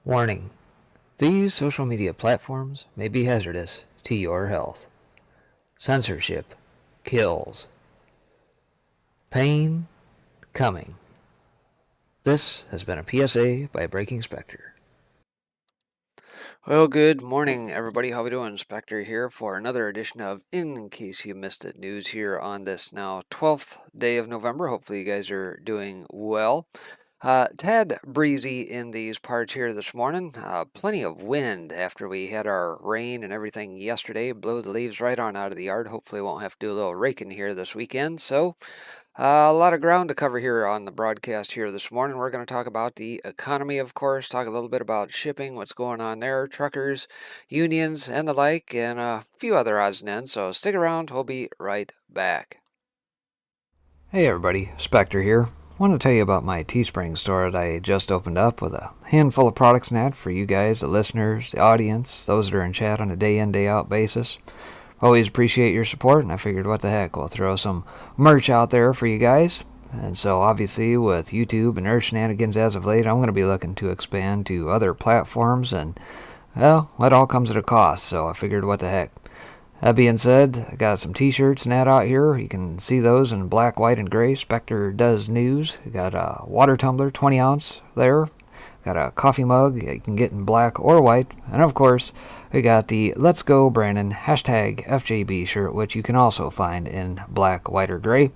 Warning: these social media platforms may be hazardous to your health. Censorship kills. Pain coming. This has been a PSA by Breaking Spectre. Well, good morning, everybody. How we doing? Spectre here for another edition of In Case You Missed It news here on this now 12th day of November. Hopefully you guys are doing well. Tad breezy in these parts here this morning. Plenty of wind after we had our rain and everything yesterday. Blew the leaves right on out of the yard. Hopefully won't have to do a little raking here this weekend. So a lot of ground to cover here on the broadcast here this morning. We're going to talk about the economy, of course, talk a little bit about shipping, what's going on there, truckers, unions, and the like, and a few other odds and ends. So stick around. We'll be right back. Hey everybody, Spectre here. I want to tell you about my Teespring store that I just opened up with a handful of products in that for you guys, the listeners, the audience, those that are in chat on a day in, day out basis. Always appreciate your support, and I figured what the heck, we'll throw some merch out there for you guys. And so obviously with YouTube and Earth Shenanigans as of late, I'm going to be looking to expand to other platforms, and well, that all comes at a cost, so I figured what the heck. That being said, I got some t-shirts and that out here. You can see those in black, white, and gray. Spectre Does News. Got a water tumbler, 20 ounce there. Got a coffee mug you can get in black or white. And of course, we got the Let's Go Brandon #FJB shirt, which you can also find in black, white, or gray.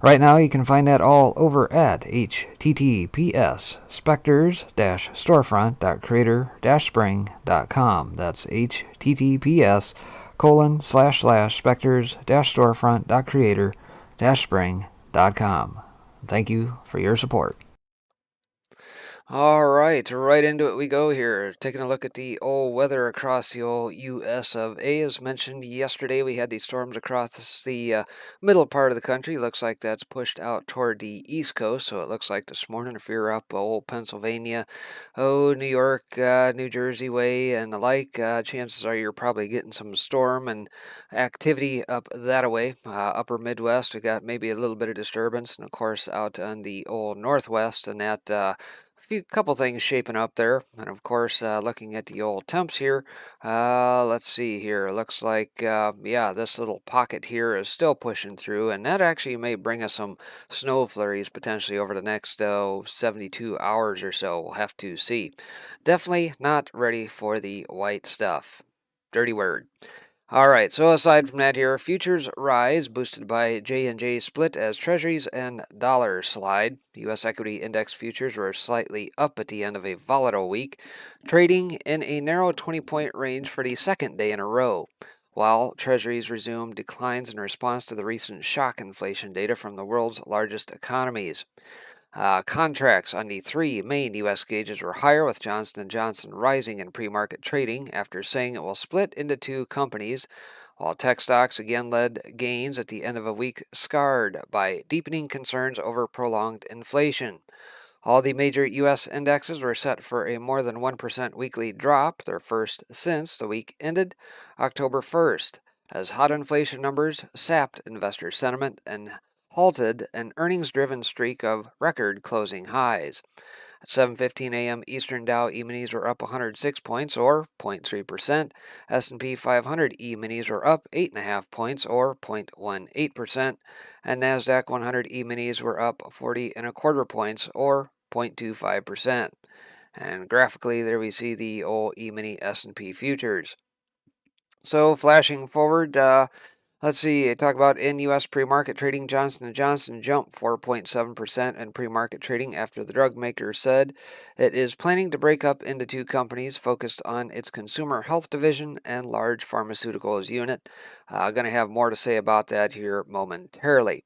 Right now, you can find that all over at https specters-storefront.creator-spring.com. That's https://specters-storefront.creator-spring.com. Thank you for your support. All right into it we go here. Taking a look at the old weather across the old U.S. of A. As mentioned yesterday, we had these storms across the middle part of the country. Looks like that's pushed out toward the East Coast. So it looks like this morning, if you're up old Pennsylvania, New York, New Jersey way, and the like, chances are you're probably getting some storm and activity up that way. Upper Midwest, we got maybe a little bit of disturbance, and of course out on the old Northwest, and that. Couple things shaping up there, and of course looking at the old temps here, let's see here, looks like this little pocket here is still pushing through, and that actually may bring us some snow flurries potentially over the next 72 hours or so. We'll have to see. Definitely not ready for the white stuff. Dirty word. All right, so aside from that here, futures rise, boosted by J&J split as treasuries and dollars slide. U.S. equity index futures were slightly up at the end of a volatile week, trading in a narrow 20-point range for the second day in a row, while treasuries resumed declines in response to the recent shock inflation data from the world's largest economies. Contracts on the three main U.S. gauges were higher, with Johnson & Johnson rising in pre-market trading after saying it will split into two companies, while tech stocks again led gains at the end of a week scarred by deepening concerns over prolonged inflation. All the major U.S. indexes were set for a more than 1% weekly drop, their first since the week ended October 1st, as hot inflation numbers sapped investor sentiment and halted an earnings-driven streak of record closing highs. At 7:15 a.m. Eastern, Dow E-minis were up 106 points, or 0.3%. S&P 500 E-minis were up 8.5 points, or 0.18%. And NASDAQ 100 E-minis were up 40.25 points, or 0.25%. And graphically, there we see the old E-mini S&P futures. So flashing forward, let's see, talk about in U.S. pre-market trading. Johnson & Johnson jumped 4.7% in pre-market trading after the drug maker said it is planning to break up into two companies focused on its consumer health division and large pharmaceuticals unit. Going to have more to say about that here momentarily.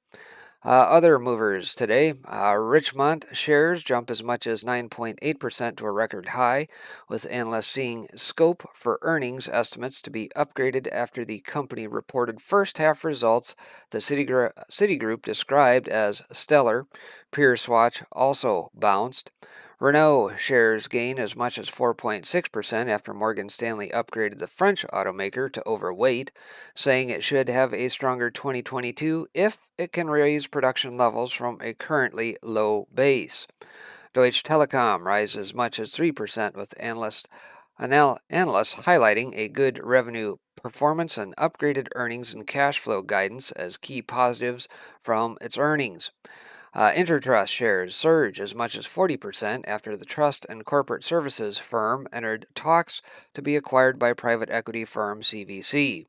Other movers today, Richmond shares jump as much as 9.8% to a record high, with analysts seeing scope for earnings estimates to be upgraded after the company reported first-half results the Citigroup described as stellar. Pierce Watch also bounced. Renault shares gain as much as 4.6% after Morgan Stanley upgraded the French automaker to overweight, saying it should have a stronger 2022 if it can raise production levels from a currently low base. Deutsche Telecom rises as much as 3% with analysts highlighting a good revenue performance and upgraded earnings and cash flow guidance as key positives from its earnings. Intertrust shares surge as much as 40% after the trust and corporate services firm entered talks to be acquired by private equity firm CVC.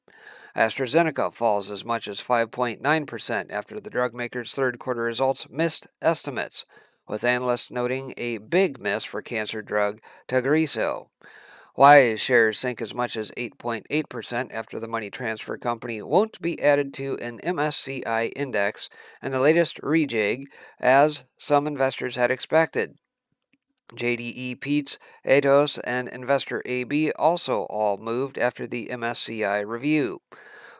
AstraZeneca falls as much as 5.9% after the drug maker's third quarter results missed estimates, with analysts noting a big miss for cancer drug Tagrisso. Wise shares sink as much as 8.8% after the money transfer company won't be added to an MSCI index and the latest rejig, as some investors had expected. JDE Peets, Atos, and Investor AB also all moved after the MSCI review.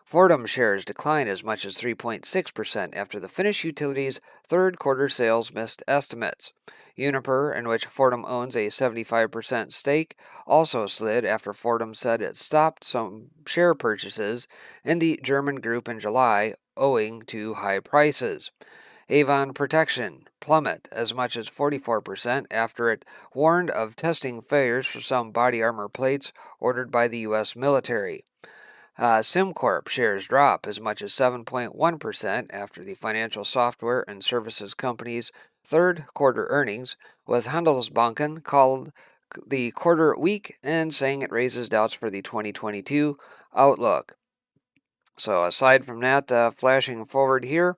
Fordham shares declined as much as 3.6% after the Finnish utility's third quarter sales missed estimates. Uniper, in which Fordham owns a 75% stake, also slid after Fordham said it stopped some share purchases in the German group in July owing to high prices. Avon Protection plummet as much as 44% after it warned of testing failures for some body armor plates ordered by the U.S. military. SimCorp shares drop as much as 7.1% after the financial software and services company's third quarter earnings, with Handelsbanken called the quarter weak and saying it raises doubts for the 2022 outlook. So aside from that, flashing forward here,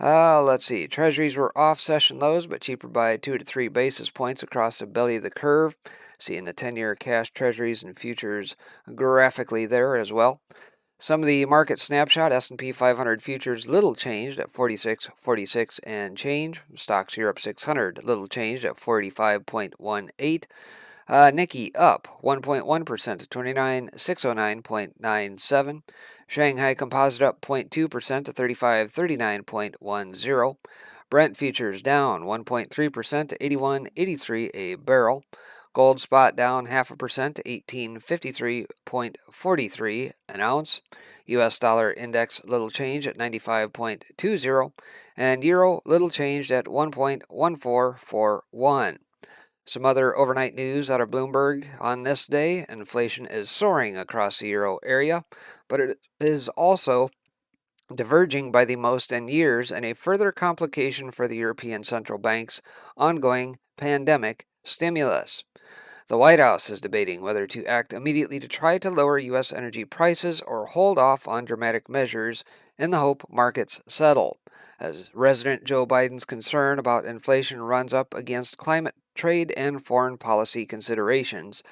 let's see. Treasuries were off session lows, but cheaper by 2 to 3 basis points across the belly of the curve. Seeing the 10-year cash treasuries and futures graphically there as well. Some of the market snapshot: S&P 500 futures little changed at 46.46 and change. Stocks Europe 600 little changed at 45.18. Nikkei up 1.1% to 29,609.97. Shanghai Composite up 0.2% to 3539.10. Brent futures down 1.3% to 81.83 a barrel. Gold spot down 0.5% to 1853.43 an ounce. U.S. dollar index little change at 95.20, and euro little changed at 1.1441. Some other overnight news out of Bloomberg on this day: inflation is soaring across the euro area, but it is also diverging by the most in years, and a further complication for the European Central Bank's ongoing pandemic stimulus. The White House is debating whether to act immediately to try to lower U.S. energy prices or hold off on dramatic measures in the hope markets settle, as President Joe Biden's concern about inflation runs up against climate, trade, and foreign policy considerations.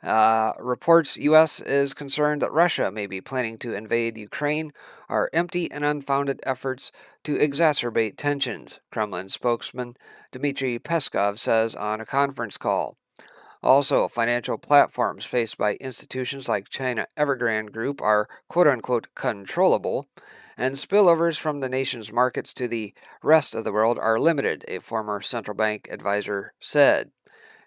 Reports U.S. is concerned that Russia may be planning to invade Ukraine are empty and unfounded efforts to exacerbate tensions, Kremlin spokesman Dmitry Peskov says on a conference call. Also, financial platforms faced by institutions like China Evergrande Group are quote-unquote controllable, and spillovers from the nation's markets to the rest of the world are limited, a former central bank advisor said.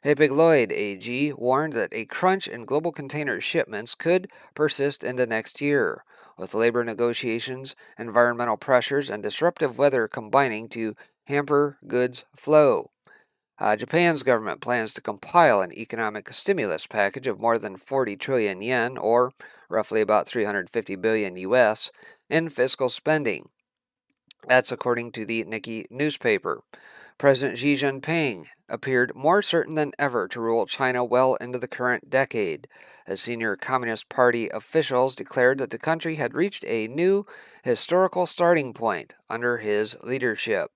Hapag-Lloyd AG warned that a crunch in global container shipments could persist into next year, with labor negotiations, environmental pressures, and disruptive weather combining to hamper goods flow. Japan's government plans to compile an economic stimulus package of more than 40 trillion yen, or roughly about 350 billion US, in fiscal spending. That's according to the Nikkei newspaper. President Xi Jinping appeared more certain than ever to rule China well into the current decade, as senior Communist Party officials declared that the country had reached a new historical starting point under his leadership.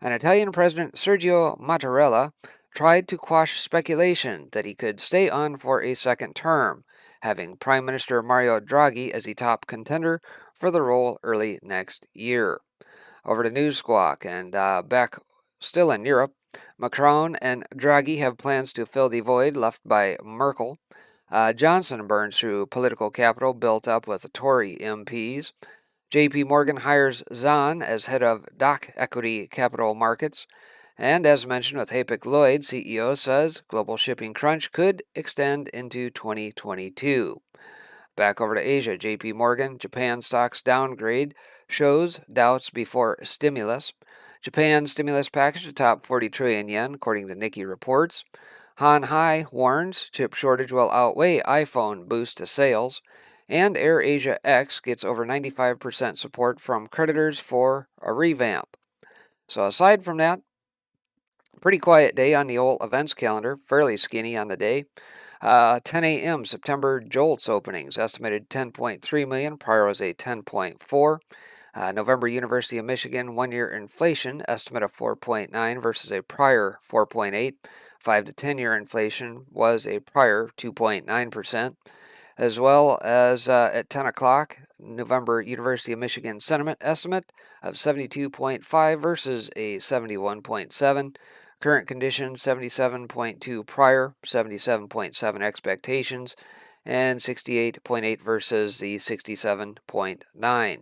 An Italian President, Sergio Mattarella, tried to quash speculation that he could stay on for a second term, having Prime Minister Mario Draghi as the top contender for the role early next year. Over to News Squawk, and back still in Europe, Macron and Draghi have plans to fill the void left by Merkel. Johnson burns through political capital built up with Tory MPs. JP Morgan hires Zahn as head of DAC Equity Capital Markets. And as mentioned with Hapag-Lloyd, CEO says global shipping crunch could extend into 2022. Back over to Asia, JP Morgan, Japan stocks downgrade shows doubts before stimulus. Japan's stimulus package to top 40 trillion yen, according to Nikkei reports. Han Hai warns chip shortage will outweigh iPhone boost to sales. And AirAsia X gets over 95% support from creditors for a revamp. So aside from that, pretty quiet day on the old events calendar, fairly skinny on the day. 10 a.m. September JOLTS openings, estimated 10.3 million, prior was a 10.4. November University of Michigan one-year inflation estimate of 4.9 versus a prior 4.8. 5 to 10-year inflation was a prior 2.9%. As well as at 10 o'clock, November University of Michigan sentiment estimate of 72.5 versus a 71.7. Current conditions 77.2 prior, 77.7 expectations, and 68.8 versus the 67.9.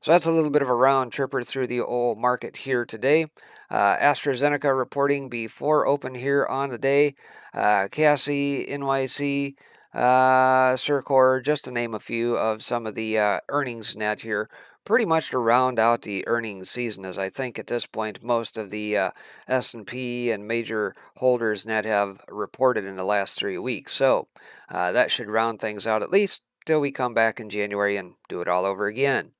So that's a little bit of a round tripper through the old market here today. AstraZeneca reporting before open here on the day. Cassie, NYC, Circor, just to name a few of some of the earnings net here. Pretty much to round out the earnings season, as I think at this point most of the S&P and major holders net have reported in the last 3 weeks. So that should round things out at least till we come back in January and do it all over again.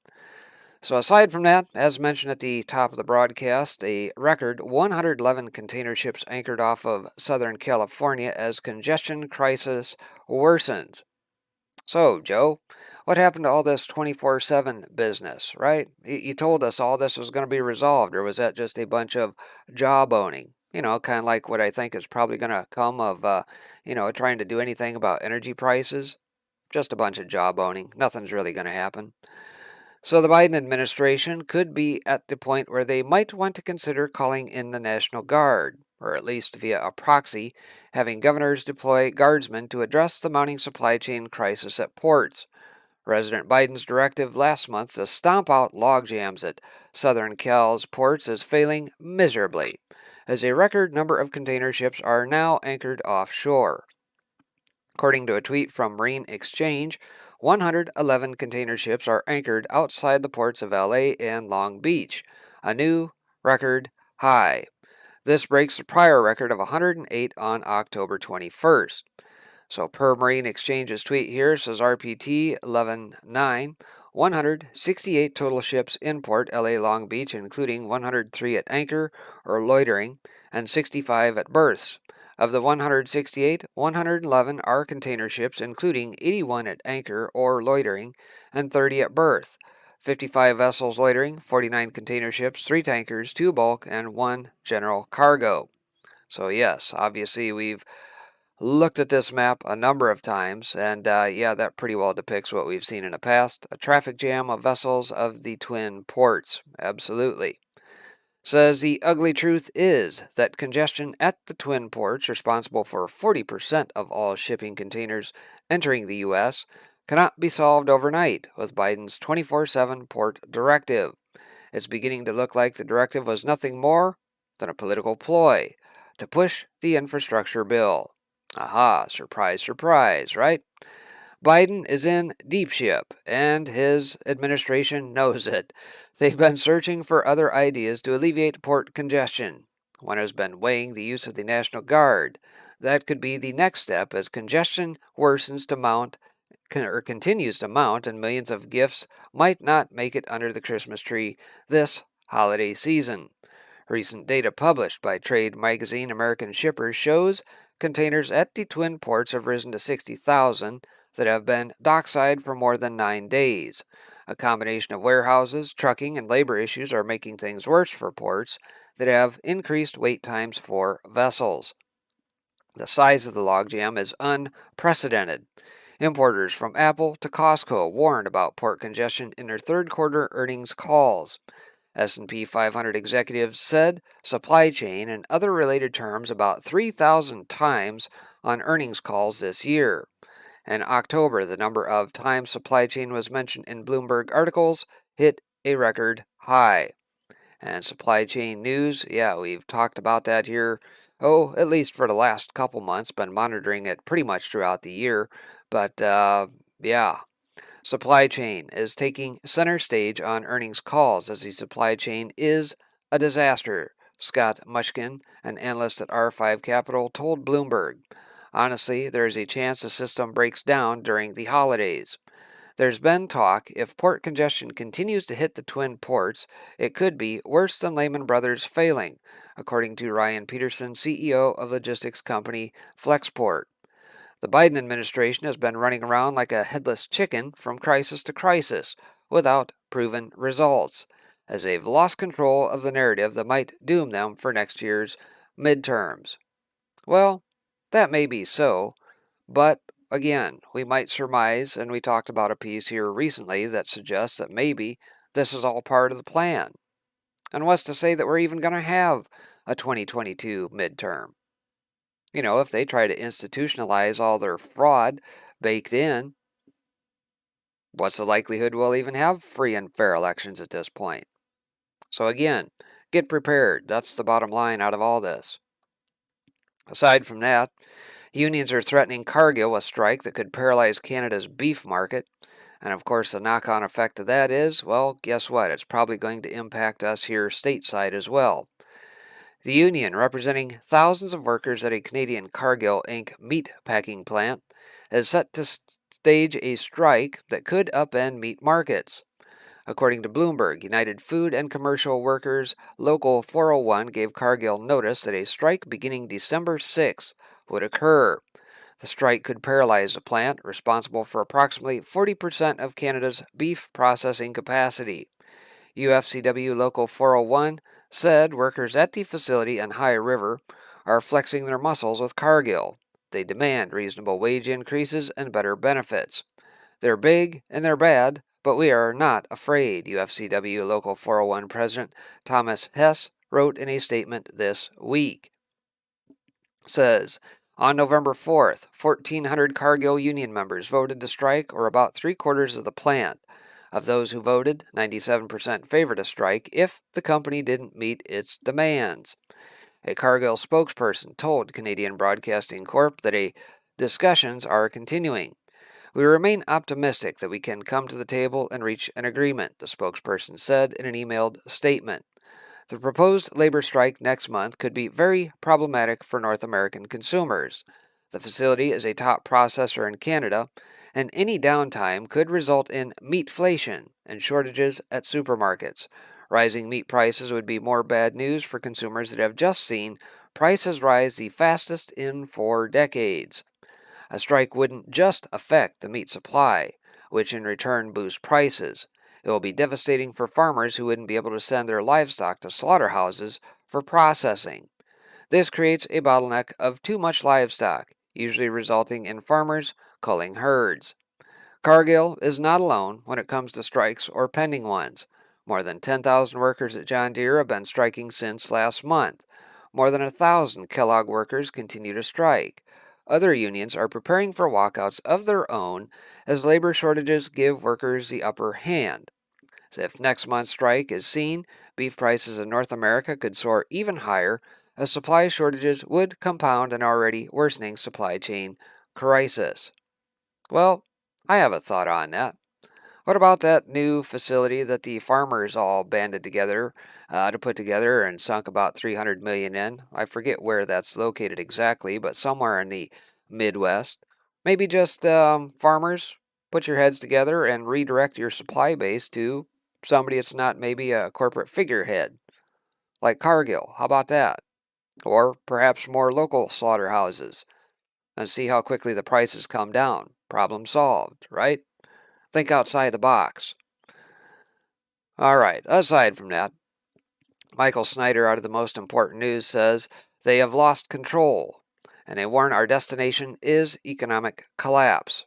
So aside from that, as mentioned at the top of the broadcast, a record 111 container ships anchored off of Southern California as congestion crisis worsens. So, Joe, what happened to all this 24/7 business, right? You told us all this was going to be resolved, or was that just a bunch of jawboning? You know, kind of like what I think is probably going to come of, trying to do anything about energy prices. Just a bunch of jawboning. Nothing's really going to happen. So the Biden administration could be at the point where they might want to consider calling in the National Guard, or at least via a proxy, having governors deploy guardsmen to address the mounting supply chain crisis at ports. President Biden's directive last month to stomp out logjams at Southern Cal's ports is failing miserably, as a record number of container ships are now anchored offshore. According to a tweet from Marine Exchange, 111 container ships are anchored outside the ports of LA and Long Beach, a new record high. This breaks the prior record of 108 on October 21st. So per Marine Exchange's tweet here, says RPT 11.9, 168 total ships in port LA Long Beach, including 103 at anchor or loitering and 65 at berths. Of the 168, 111 are container ships, including 81 at anchor or loitering and 30 at berth. 55 vessels loitering, 49 container ships, 3 tankers, 2 bulk, and 1 general cargo. So yes, obviously we've looked at this map a number of times, and yeah, that pretty well depicts what we've seen in the past. A traffic jam of vessels of the twin ports. Absolutely. Says the ugly truth is that congestion at the twin ports, responsible for 40% of all shipping containers entering the U.S., cannot be solved overnight with Biden's 24/7 port directive. It's beginning to look like the directive was nothing more than a political ploy to push the infrastructure bill. Aha, surprise, surprise, right? Biden is in deep ship, and his administration knows it. They've been searching for other ideas to alleviate port congestion. One has been weighing the use of the National Guard. That could be the next step as congestion worsens to mount or continues to mount, and millions of gifts might not make it under the Christmas tree this holiday season. Recent data published by trade magazine American Shippers shows containers at the twin ports have risen to 60,000 that have been dockside for more than 9 days. A combination of warehouses, trucking, and labor issues are making things worse for ports that have increased wait times for vessels. The size of the logjam is unprecedented. Importers from Apple to Costco warned about port congestion in their third quarter earnings calls. S&P 500 executives said supply chain and other related terms about 3,000 times on earnings calls this year. In October, the number of times supply chain was mentioned in Bloomberg articles hit a record high. And supply chain news, yeah, we've talked about that here, at least for the last couple months, been monitoring it pretty much throughout the year. But, yeah, supply chain is taking center stage on earnings calls as the supply chain is A disaster, Scott Mushkin, an analyst at R5 Capital, told Bloomberg. Honestly, there is a chance the system breaks down during the holidays. There's been talk if port congestion continues to hit the twin ports, it could be worse than Lehman Brothers failing, according to Ryan Peterson, CEO of logistics company Flexport. The Biden administration has been running around like a headless chicken from crisis to crisis without proven results, as they've lost control of the narrative that might doom them for next year's midterms. Well, that may be so, but again, we might surmise, and we talked about a piece here recently that suggests that maybe this is all part of the plan. And what's to say that we're even going to have a 2022 midterm? If they try to institutionalize all their fraud baked in, what's the likelihood we'll even have free and fair elections at this point? So again, get prepared. That's the bottom line out of all this. Aside from that, unions are threatening Cargill with a strike that could paralyze Canada's beef market. And of course, the knock-on effect of that is, well, guess what? It's probably going to impact us here stateside as well. The union, representing thousands of workers at a Canadian Cargill Inc. meat packing plant, is set to stage a strike that could upend meat markets. According to Bloomberg, United Food and Commercial Workers Local 401 gave Cargill notice that a strike beginning December 6th would occur. The strike could paralyze the plant, responsible for approximately 40% of Canada's beef processing capacity. UFCW Local 401 said workers at the facility in High River are flexing their muscles with Cargill. They demand reasonable wage increases and better benefits. They're big and they're bad, but we are not afraid, UFCW Local 401 President Thomas Hess wrote in a statement this week. Says, on November 4th, 1,400 Cargill union members voted to strike, or about three-quarters of the plant. Of those who voted, 97% favored a strike if the company didn't meet its demands. A Cargill spokesperson told Canadian Broadcasting Corp that discussions are continuing. We remain optimistic that we can come to the table and reach an agreement, the spokesperson said in an emailed statement. The proposed labor strike next month could be very problematic for North American consumers. The facility is a top processor in Canada, and any downtime could result in meatflation and shortages at supermarkets. Rising meat prices would be more bad news for consumers that have just seen prices rise the fastest in 4 decades. A strike wouldn't just affect the meat supply, which in return boosts prices. It will be devastating for farmers who wouldn't be able to send their livestock to slaughterhouses for processing. This creates a bottleneck of too much livestock, usually resulting in farmers culling herds. Cargill is not alone when it comes to strikes or pending ones. More than 10,000 workers at John Deere have been striking since last month. More than 1,000 Kellogg workers continue to strike. Other unions are preparing for walkouts of their own as labor shortages give workers the upper hand. So if next month's strike is seen, beef prices in North America could soar even higher, as supply shortages would compound an already worsening supply chain crisis. Well, I have a thought on that. What about that new facility that the farmers all banded together to put together and sunk about $300 million in? I forget where that's located exactly, but somewhere in the Midwest. Maybe just farmers put your heads together and redirect your supply base to somebody that's not maybe a corporate figurehead, like Cargill. How about that? Or perhaps more local slaughterhouses, and see how quickly the prices come down. Problem solved, right? Think outside the box. All right, aside from that, Michael Snyder out of the Most Important News says they have lost control, and they warn our destination is economic collapse.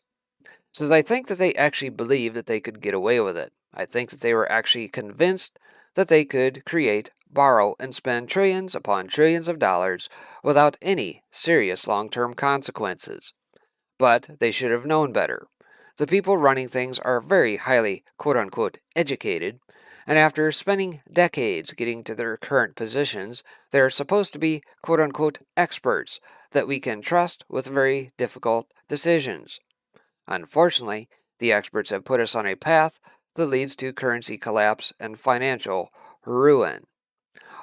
So I think that they actually believed that they could get away with it. I think that they were actually convinced that they could create, borrow, and spend trillions upon trillions of dollars without any serious long-term consequences. But they should have known better. The people running things are very highly quote-unquote educated, and after spending decades getting to their current positions, they're supposed to be quote-unquote experts that we can trust with very difficult decisions. Unfortunately, the experts have put us on a path that leads to currency collapse and financial ruin.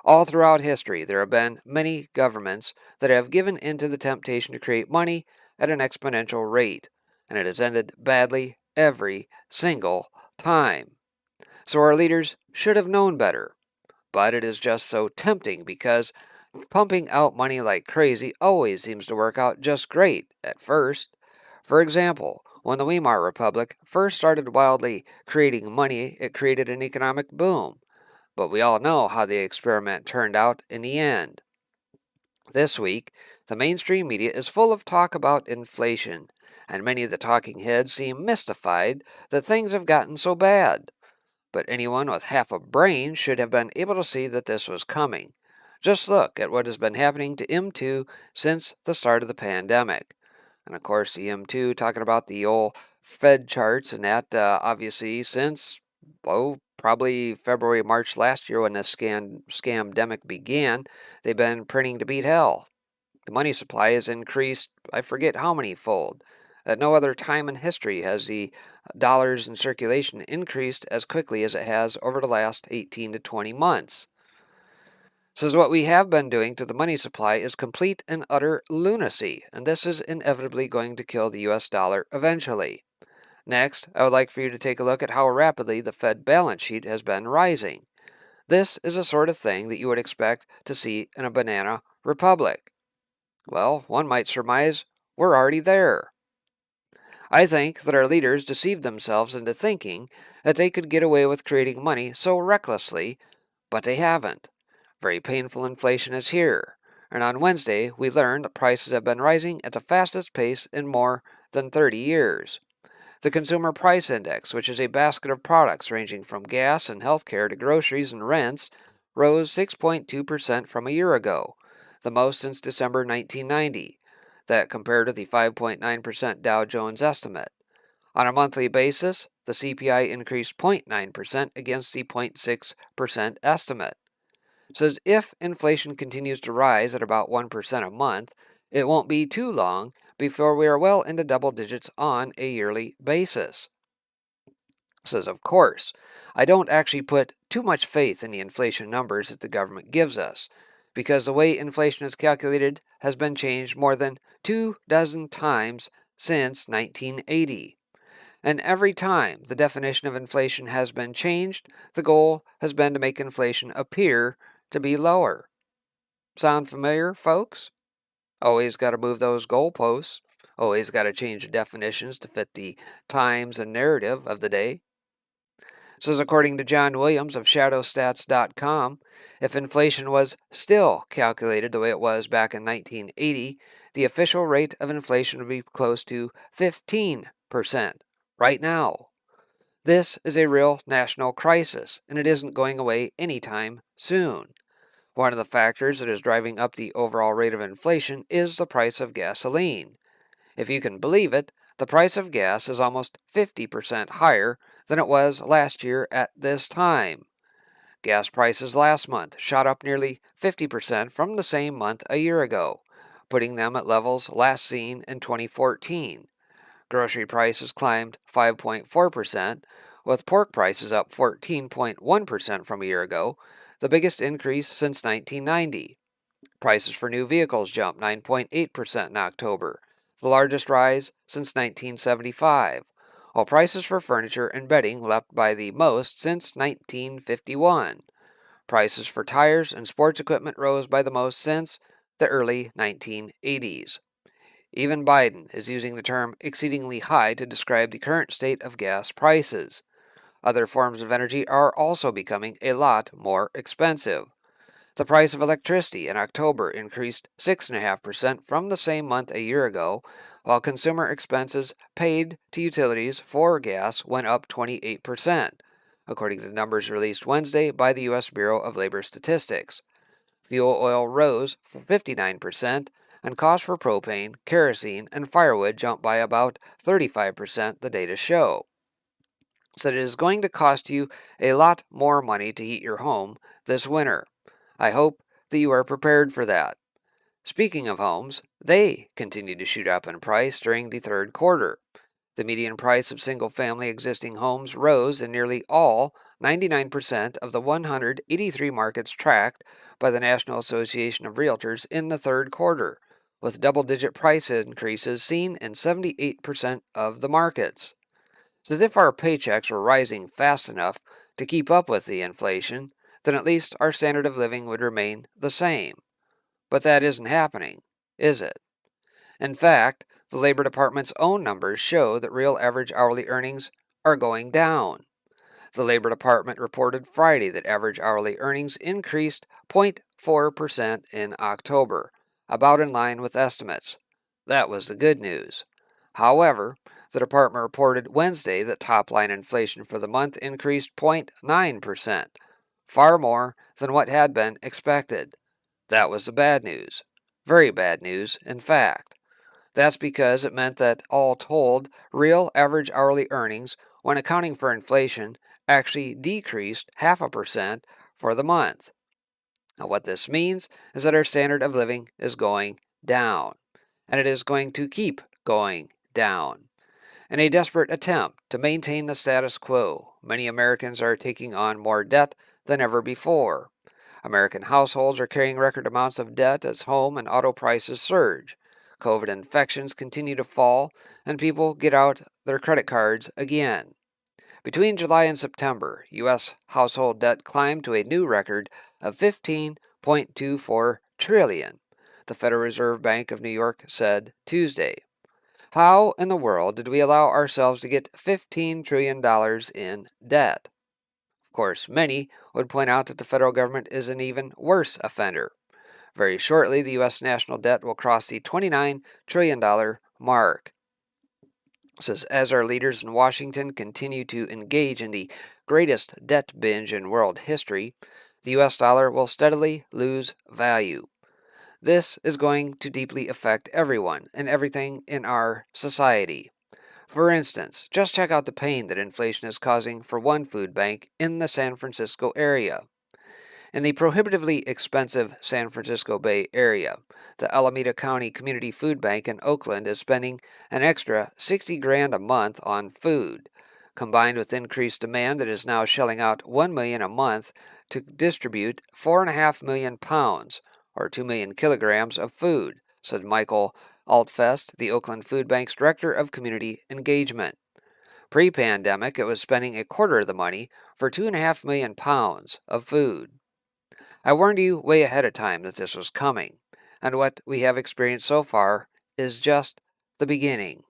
All throughout history, there have been many governments that have given in to the temptation to create money at an exponential rate, and it has ended badly every single time. So our leaders should have known better, but it is just so tempting because pumping out money like crazy always seems to work out just great at first. For example, when the Weimar Republic first started wildly creating money, it created an economic boom. But we all know how the experiment turned out in the end. This week, the mainstream media is full of talk about inflation, and many of the talking heads seem mystified that things have gotten so bad. But anyone with half a brain should have been able to see that this was coming. Just look at what has been happening to M2 since the start of the pandemic. And of course, the M2 talking about the old Fed charts, and that obviously since, probably February, March last year when this scamdemic began, they've been printing to beat hell. The money supply has increased, I forget how many fold. At no other time in history has the dollars in circulation increased as quickly as it has over the last 18 to 20 months. Says what we have been doing to the money supply is complete and utter lunacy, and this is inevitably going to kill the US dollar eventually. Next, I would like for you to take a look at how rapidly the Fed balance sheet has been rising. This is the sort of thing that you would expect to see in a banana republic. Well, one might surmise we're already there. I think that our leaders deceived themselves into thinking that they could get away with creating money so recklessly, but they haven't. Very painful inflation is here, and on Wednesday we learned that prices have been rising at the fastest pace in more than 30 years. The Consumer Price Index, which is a basket of products ranging from gas and healthcare to groceries and rents, rose 6.2% from a year ago, the most since December 1990. That compared to the 5.9% Dow Jones estimate. On a monthly basis, the CPI increased 0.9% against the 0.6% estimate. Says if inflation continues to rise at about 1% a month, it won't be too long before we are well into double digits on a yearly basis. Says, of course, I don't actually put too much faith in the inflation numbers that the government gives us, because the way inflation is calculated has been changed more than 24 times since 1980. And every time the definition of inflation has been changed, the goal has been to make inflation appear to be lower. Sound familiar, folks? Always got to move those goalposts. Always got to change the definitions to fit the times and narrative of the day. Says according to John Williams of shadowstats.com, if inflation was still calculated the way it was back in 1980, the official rate of inflation would be close to 15% right now. This is a real national crisis, and it isn't going away anytime soon. One of the factors that is driving up the overall rate of inflation is the price of gasoline. If you can believe it, the price of gas is almost 50% higher than it was last year at this time. Gas prices last month shot up nearly 50% from the same month a year ago, putting them at levels last seen in 2014. Grocery prices climbed 5.4%, with pork prices up 14.1% from a year ago, the biggest increase since 1990. Prices for new vehicles jumped 9.8% in October, the largest rise since 1975, while prices for furniture and bedding leapt by the most since 1951. Prices for tires and sports equipment rose by the most since the early 1980s. Even Biden is using the term exceedingly high to describe the current state of gas prices. Other forms of energy are also becoming a lot more expensive. The price of electricity in October increased 6.5% from the same month a year ago, while consumer expenses paid to utilities for gas went up 28%, according to the numbers released Wednesday by the U.S. Bureau of Labor Statistics. Fuel oil rose 59%, and costs for propane, kerosene, and firewood jumped by about 35%, the data show. So it is going to cost you a lot more money to heat your home this winter. I hope that you are prepared for that. Speaking of homes, they continue to shoot up in price during the third quarter. The median price of single-family existing homes rose in nearly all 99% of the 183 markets tracked by the National Association of Realtors in the third quarter, with double-digit price increases seen in 78% of the markets. So if our paychecks were rising fast enough to keep up with the inflation, then at least our standard of living would remain the same. But that isn't happening, is it? In fact, the Labor Department's own numbers show that real average hourly earnings are going down. The Labor Department reported Friday that average hourly earnings increased 0.4% in October, about in line with estimates. That was the good news. However, the department reported Wednesday that top-line inflation for the month increased 0.9%, far more than what had been expected. That was the bad news. Very bad news, in fact. That's because it meant that, all told, real average hourly earnings, when accounting for inflation, actually decreased 0.5% for the month. Now, what this means is that our standard of living is going down, and it is going to keep going down. In a desperate attempt to maintain the status quo, many Americans are taking on more debt than ever before. American households are carrying record amounts of debt as home and auto prices surge. COVID infections continue to fall, and people get out their credit cards again. Between July and September, U.S. household debt climbed to a new record of $15.24 trillion, the Federal Reserve Bank of New York said Tuesday. How in the world did we allow ourselves to get $15 trillion in debt? Of course, many would point out that the federal government is an even worse offender. Very shortly, the U.S. national debt will cross the $29 trillion mark. Says as our leaders in Washington continue to engage in the greatest debt binge in world history, the U.S. dollar will steadily lose value. This is going to deeply affect everyone and everything in our society. For instance, just check out the pain that inflation is causing for one food bank in the San Francisco area. In the prohibitively expensive San Francisco Bay Area, the Alameda County Community Food Bank in Oakland is spending an extra $60,000 a month on food. Combined with increased demand, it is now shelling out $1 million a month to distribute 4.5 million pounds, or 2 million kilograms of food, said Michael Altfest, the Oakland Food Bank's Director of Community Engagement. Pre-pandemic, it was spending a quarter of the money for 2.5 million pounds of food. I warned you way ahead of time that this was coming, and what we have experienced so far is just the beginning.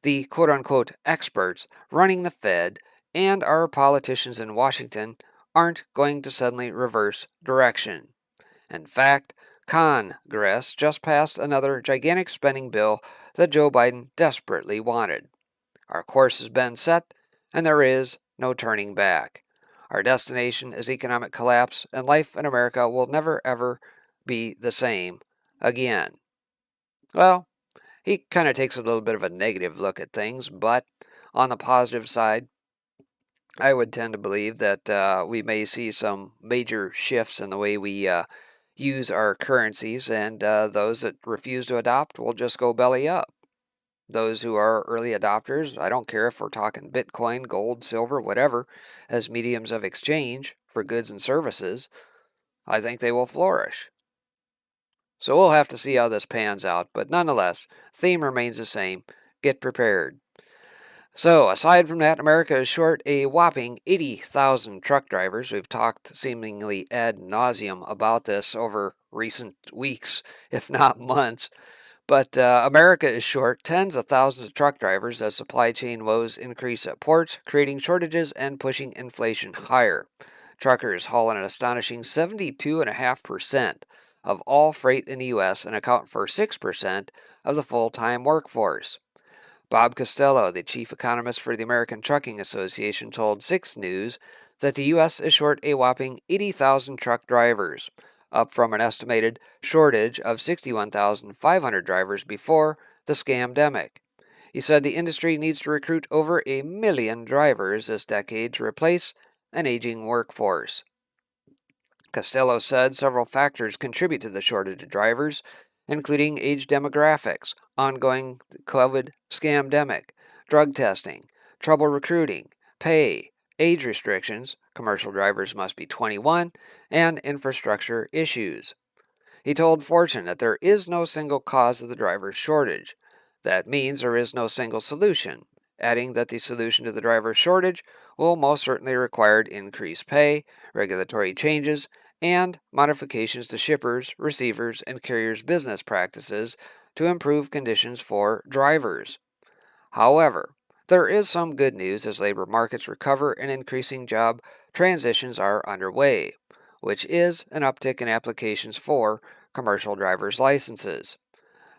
The quote-unquote experts running the Fed and our politicians in Washington aren't going to suddenly reverse direction. In fact, Congress just passed another gigantic spending bill that Joe Biden desperately wanted. Our course has been set, and there is no turning back. Our destination is economic collapse, and life in America will never, ever be the same again. Well, he kind of takes a little bit of a negative look at things, but on the positive side, I would tend to believe that we may see some major shifts in the way we use our currencies, and those that refuse to adopt will just go belly up. Those who are early adopters, I don't care if we're talking Bitcoin, gold, silver, whatever, as mediums of exchange for goods and services, I think they will flourish. So we'll have to see how this pans out, but nonetheless, theme remains the same. Get prepared. So, aside from that, America is short a whopping 80,000 truck drivers. We've talked seemingly ad nauseum about this over recent weeks, if not months. But America is short tens of thousands of truck drivers as supply chain woes increase at ports, creating shortages and pushing inflation higher. Truckers haul an astonishing 72.5% of all freight in the U.S. and account for 6% of the full-time workforce. Bob Costello, the chief economist for the American Trucking Association, told 6 News that the U.S. is short a whopping 80,000 truck drivers, up from an estimated shortage of 61,500 drivers before the scamdemic. He said the industry needs to recruit over 1 million drivers this decade to replace an aging workforce. Costello said several factors contribute to the shortage of drivers, including age demographics, ongoing COVID scamdemic, drug testing, trouble recruiting, pay, age restrictions, commercial drivers must be 21, and infrastructure issues. He told Fortune that there is no single cause of the driver shortage. That means there is no single solution, adding that the solution to the driver shortage will most certainly require increased pay, regulatory changes, and modifications to shippers, receivers, and carriers' business practices to improve conditions for drivers. However, there is some good news as labor markets recover and increasing job transitions are underway, which is an uptick in applications for commercial driver's licenses.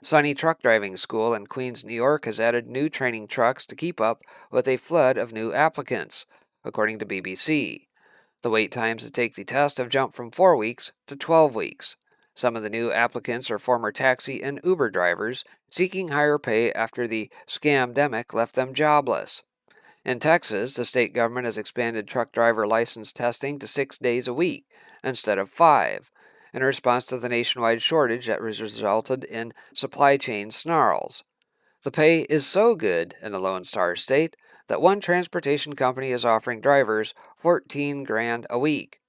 Sunny Truck Driving School in Queens, New York has added new training trucks to keep up with a flood of new applicants, according to BBC. The wait times to take the test have jumped from 4 weeks to 12 weeks. Some of the new applicants are former taxi and Uber drivers seeking higher pay after the scamdemic left them jobless. In Texas, the state government has expanded truck driver license testing to 6 days a week instead of 5, in response to the nationwide shortage that resulted in supply chain snarls. The pay is so good in the Lone Star State that one transportation company is offering drivers 14 grand a week.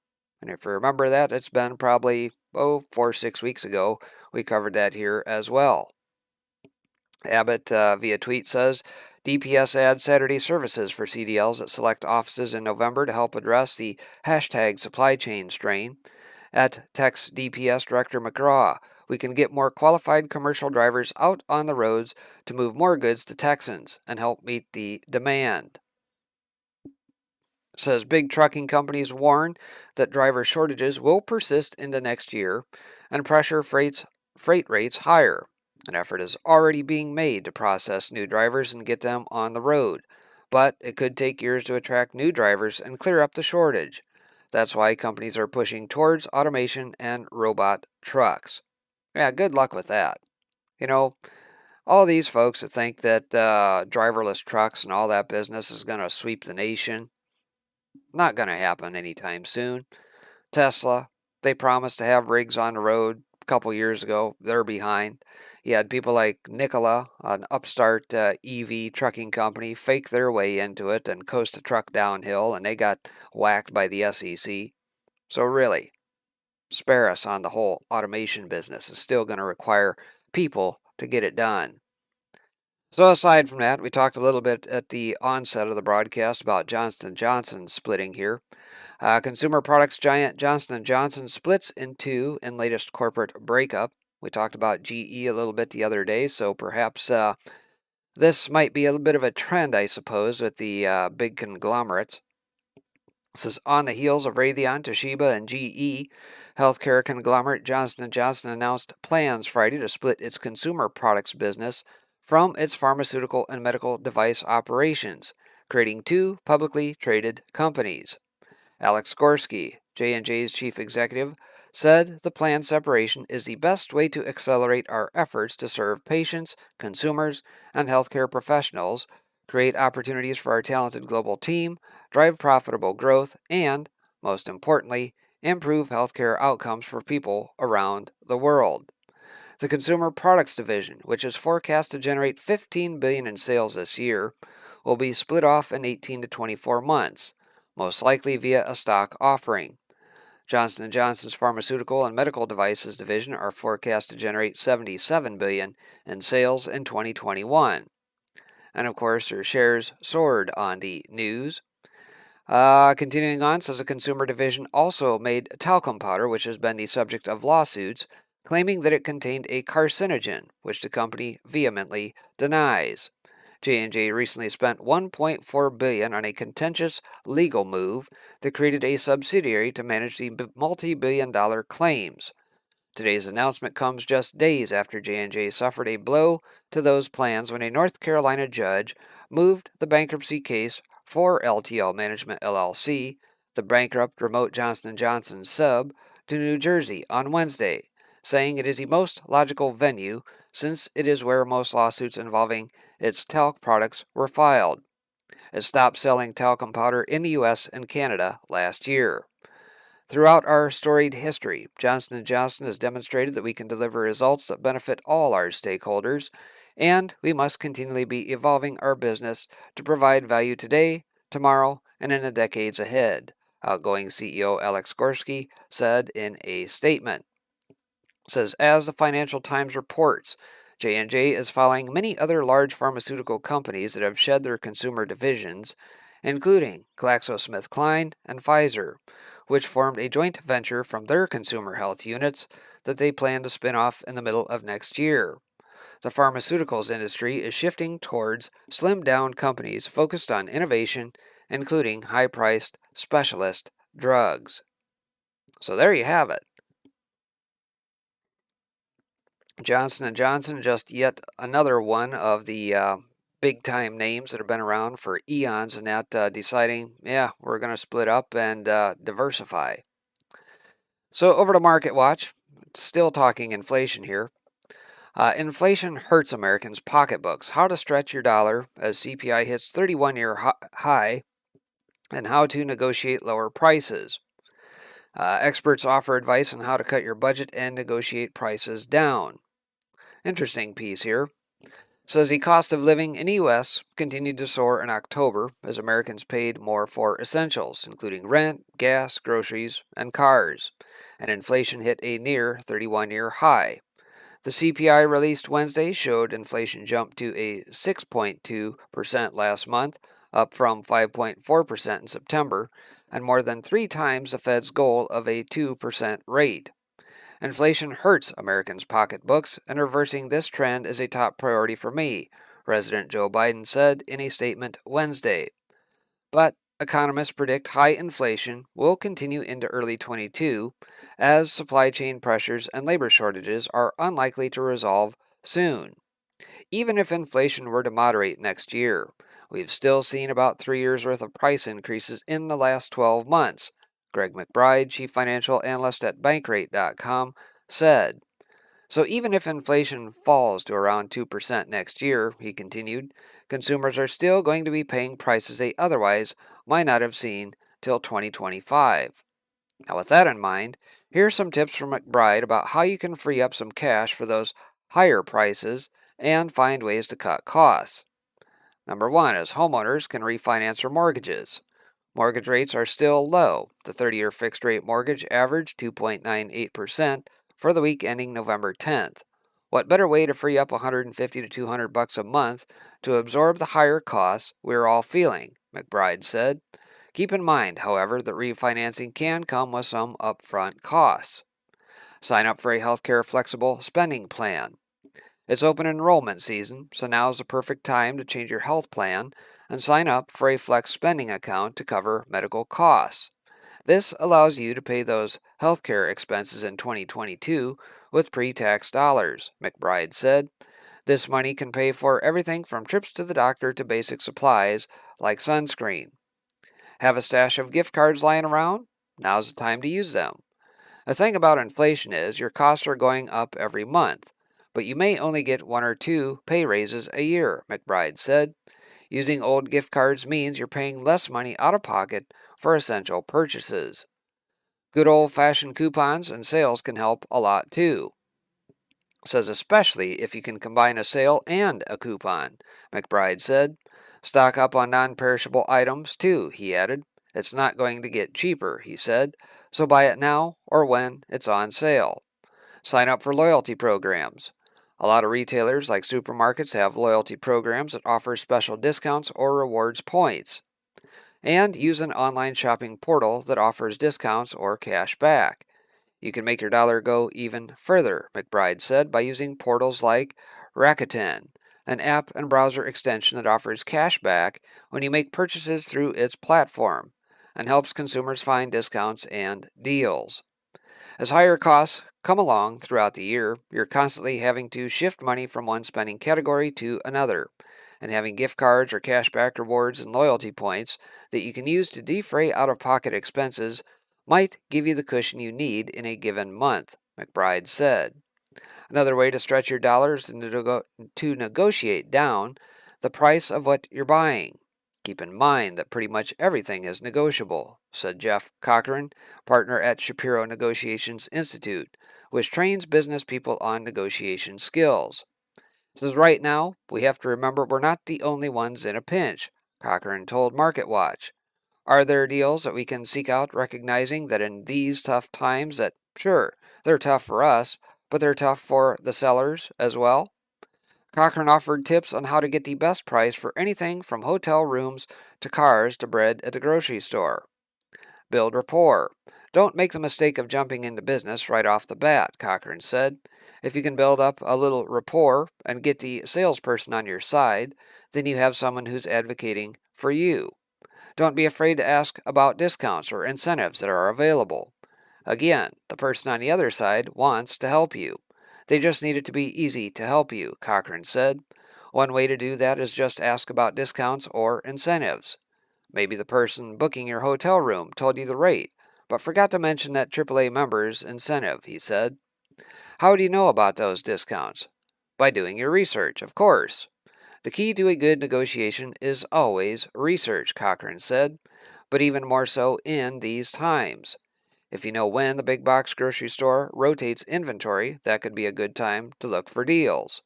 And if you remember that, it's been probably 4 or 6 weeks ago. We covered that here as well. Abbott via tweet says, DPS adds Saturday services for CDLs at select offices in November to help address the hashtag supply chain strain. At Tex DPS Director McGraw, we can get more qualified commercial drivers out on the roads to move more goods to Texans and help meet the demand. Says big trucking companies warn that driver shortages will persist into next year and pressure freight rates higher. An effort is already being made to process new drivers and get them on the road, but it could take years to attract new drivers and clear up the shortage. That's why companies are pushing towards automation and robot trucks. Yeah, good luck with that. You know, all these folks that think that driverless trucks and all that business is going to sweep the nation, not going to happen anytime soon. Tesla, they promised to have rigs on the road a couple years ago. They're behind. You had people like Nikola, an upstart EV trucking company, fake their way into it and coast a truck downhill, and they got whacked by the SEC. So really, spare us on the whole automation business. It's still going to require people to get it done. So aside from that, we talked a little bit at the onset of the broadcast about Johnson & Johnson splitting here. Consumer products giant Johnson & Johnson splits in two in latest corporate breakup. We talked about GE a little bit the other day, so perhaps this might be a little bit of a trend, I suppose, with the big conglomerates. This is on the heels of Raytheon, Toshiba, and GE. Healthcare conglomerate Johnson & Johnson announced plans Friday to split its consumer products business from its pharmaceutical and medical device operations, creating two publicly traded companies. Alex Gorsky, J&J's chief executive, said the planned separation is the best way to accelerate our efforts to serve patients, consumers, and healthcare professionals, create opportunities for our talented global team, drive profitable growth, and, most importantly, improve healthcare outcomes for people around the world. The Consumer Products Division, which is forecast to generate $15 billion in sales this year, will be split off in 18 to 24 months, most likely via a stock offering. Johnson & Johnson's Pharmaceutical and Medical Devices Division are forecast to generate $77 billion in sales in 2021. And of course, their shares soared on the news. Continuing on, says the Consumer Division also made talcum powder, which has been the subject of lawsuits, claiming that it contained a carcinogen, which the company vehemently denies. J&J recently spent $1.4 billion on a contentious legal move that created a subsidiary to manage the multi-billion-dollar claims. Today's announcement comes just days after J&J suffered a blow to those plans when a North Carolina judge moved the bankruptcy case for LTL Management LLC, the bankrupt remote Johnson & Johnson sub, to New Jersey on Wednesday, saying it is the most logical venue since it is where most lawsuits involving its talc products were filed. It stopped selling talcum powder in the U.S. and Canada last year. Throughout our storied history, Johnson & Johnson has demonstrated that we can deliver results that benefit all our stakeholders, and we must continually be evolving our business to provide value today, tomorrow, and in the decades ahead, outgoing CEO Alex Gorski said in a statement. It says, as the Financial Times reports, J&J is following many other large pharmaceutical companies that have shed their consumer divisions, including GlaxoSmithKline and Pfizer, which formed a joint venture from their consumer health units that they plan to spin off in the middle of next year. The pharmaceuticals industry is shifting towards slimmed-down companies focused on innovation, including high-priced specialist drugs. So there you have it. Johnson & Johnson, just yet another one of the big-time names that have been around for eons, and that deciding, yeah, we're going to split up and diversify. So over to Market Watch, still talking inflation here. Inflation hurts Americans' pocketbooks. How to stretch your dollar as CPI hits 31-year high, and how to negotiate lower prices. Experts offer advice on how to cut your budget and negotiate prices down. Interesting piece here. Says the cost of living in the U.S. continued to soar in October as Americans paid more for essentials, including rent, gas, groceries, and cars, and inflation hit a near 31-year high. The CPI released Wednesday showed inflation jumped to a 6.2% last month, up from 5.4% in September, and more than 3 times the Fed's goal of a 2% rate. Inflation hurts Americans' pocketbooks, and reversing this trend is a top priority for me, President Joe Biden said in a statement Wednesday. But economists predict high inflation will continue into early 22, as supply chain pressures and labor shortages are unlikely to resolve soon. Even if inflation were to moderate next year, we've still seen about 3 years' worth of price increases in the last 12 months, Greg McBride, chief financial analyst at Bankrate.com, said. So even if inflation falls to around 2% next year, he continued, consumers are still going to be paying prices they otherwise might not have seen till 2025. Now with that in mind, here are some tips from McBride about how you can free up some cash for those higher prices and find ways to cut costs. Number 1 is homeowners can refinance their mortgages. Mortgage rates are still low. The 30-year fixed-rate mortgage averaged 2.98% for the week ending November 10th. What better way to free up $150 to $200 a month to absorb the higher costs we're all feeling, McBride said. Keep in mind, however, that refinancing can come with some upfront costs. Sign up for a healthcare flexible spending plan. It's open enrollment season, so now is the perfect time to change your health plan and sign up for a flex spending account to cover medical costs. This allows you to pay those healthcare expenses in 2022 with pre-tax dollars, McBride said. This money can pay for everything from trips to the doctor to basic supplies like sunscreen. Have a stash of gift cards lying around? Now's the time to use them. The thing about inflation is your costs are going up every month, but you may only get 1 or 2 pay raises a year, McBride said. Using old gift cards means you're paying less money out of pocket for essential purchases. Good old-fashioned coupons and sales can help a lot too. Says especially if you can combine a sale and a coupon, McBride said. Stock up on non-perishable items too, he added. It's not going to get cheaper, he said, so buy it now or when it's on sale. Sign up for loyalty programs. A lot of retailers like supermarkets have loyalty programs that offer special discounts or rewards points. And use an online shopping portal that offers discounts or cash back. You can make your dollar go even further, McBride said, by using portals like Rakuten, an app and browser extension that offers cash back when you make purchases through its platform and helps consumers find discounts and deals. As higher costs come along throughout the year, you're constantly having to shift money from one spending category to another, and having gift cards or cashback rewards and loyalty points that you can use to defray out-of-pocket expenses might give you the cushion you need in a given month, McBride said. Another way to stretch your dollars is to negotiate down the price of what you're buying. Keep in mind that pretty much everything is negotiable, said Jeff Cochran, partner at Shapiro Negotiations Institute, which trains business people on negotiation skills. Says right now, we have to remember we're not the only ones in a pinch, Cochran told MarketWatch. Are there deals that we can seek out recognizing that in these tough times that, sure, they're tough for us, but they're tough for the sellers as well? Cochran offered tips on how to get the best price for anything from hotel rooms to cars to bread at the grocery store. Build rapport. Don't make the mistake of jumping into business right off the bat, Cochran said. If you can build up a little rapport and get the salesperson on your side, then you have someone who's advocating for you. Don't be afraid to ask about discounts or incentives that are available. Again, the person on the other side wants to help you. They just need it to be easy to help you, Cochran said. One way to do that is just ask about discounts or incentives. Maybe the person booking your hotel room told you the rate, but forgot to mention that AAA members incentive, he said. How do you know about those discounts? By doing your research, of course. The key to a good negotiation is always research, Cochran said, but even more so in these times. If you know when the big box grocery store rotates inventory, that could be a good time to look for deals.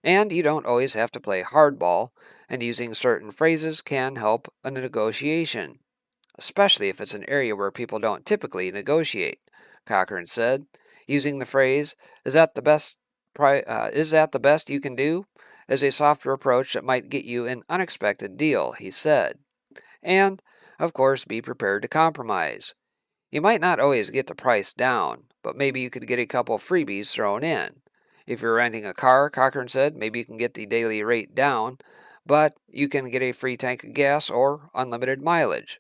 And you don't always have to play hardball, and using certain phrases can help a negotiation, especially if it's an area where people don't typically negotiate, Cochran said. Using the phrase, is that the best you can do? Is a softer approach that might get you an unexpected deal, he said. And, of course, be prepared to compromise. You might not always get the price down, but maybe you could get a couple freebies thrown in. If you're renting a car, Cochran said, maybe you can get the daily rate down, but you can get a free tank of gas or unlimited mileage.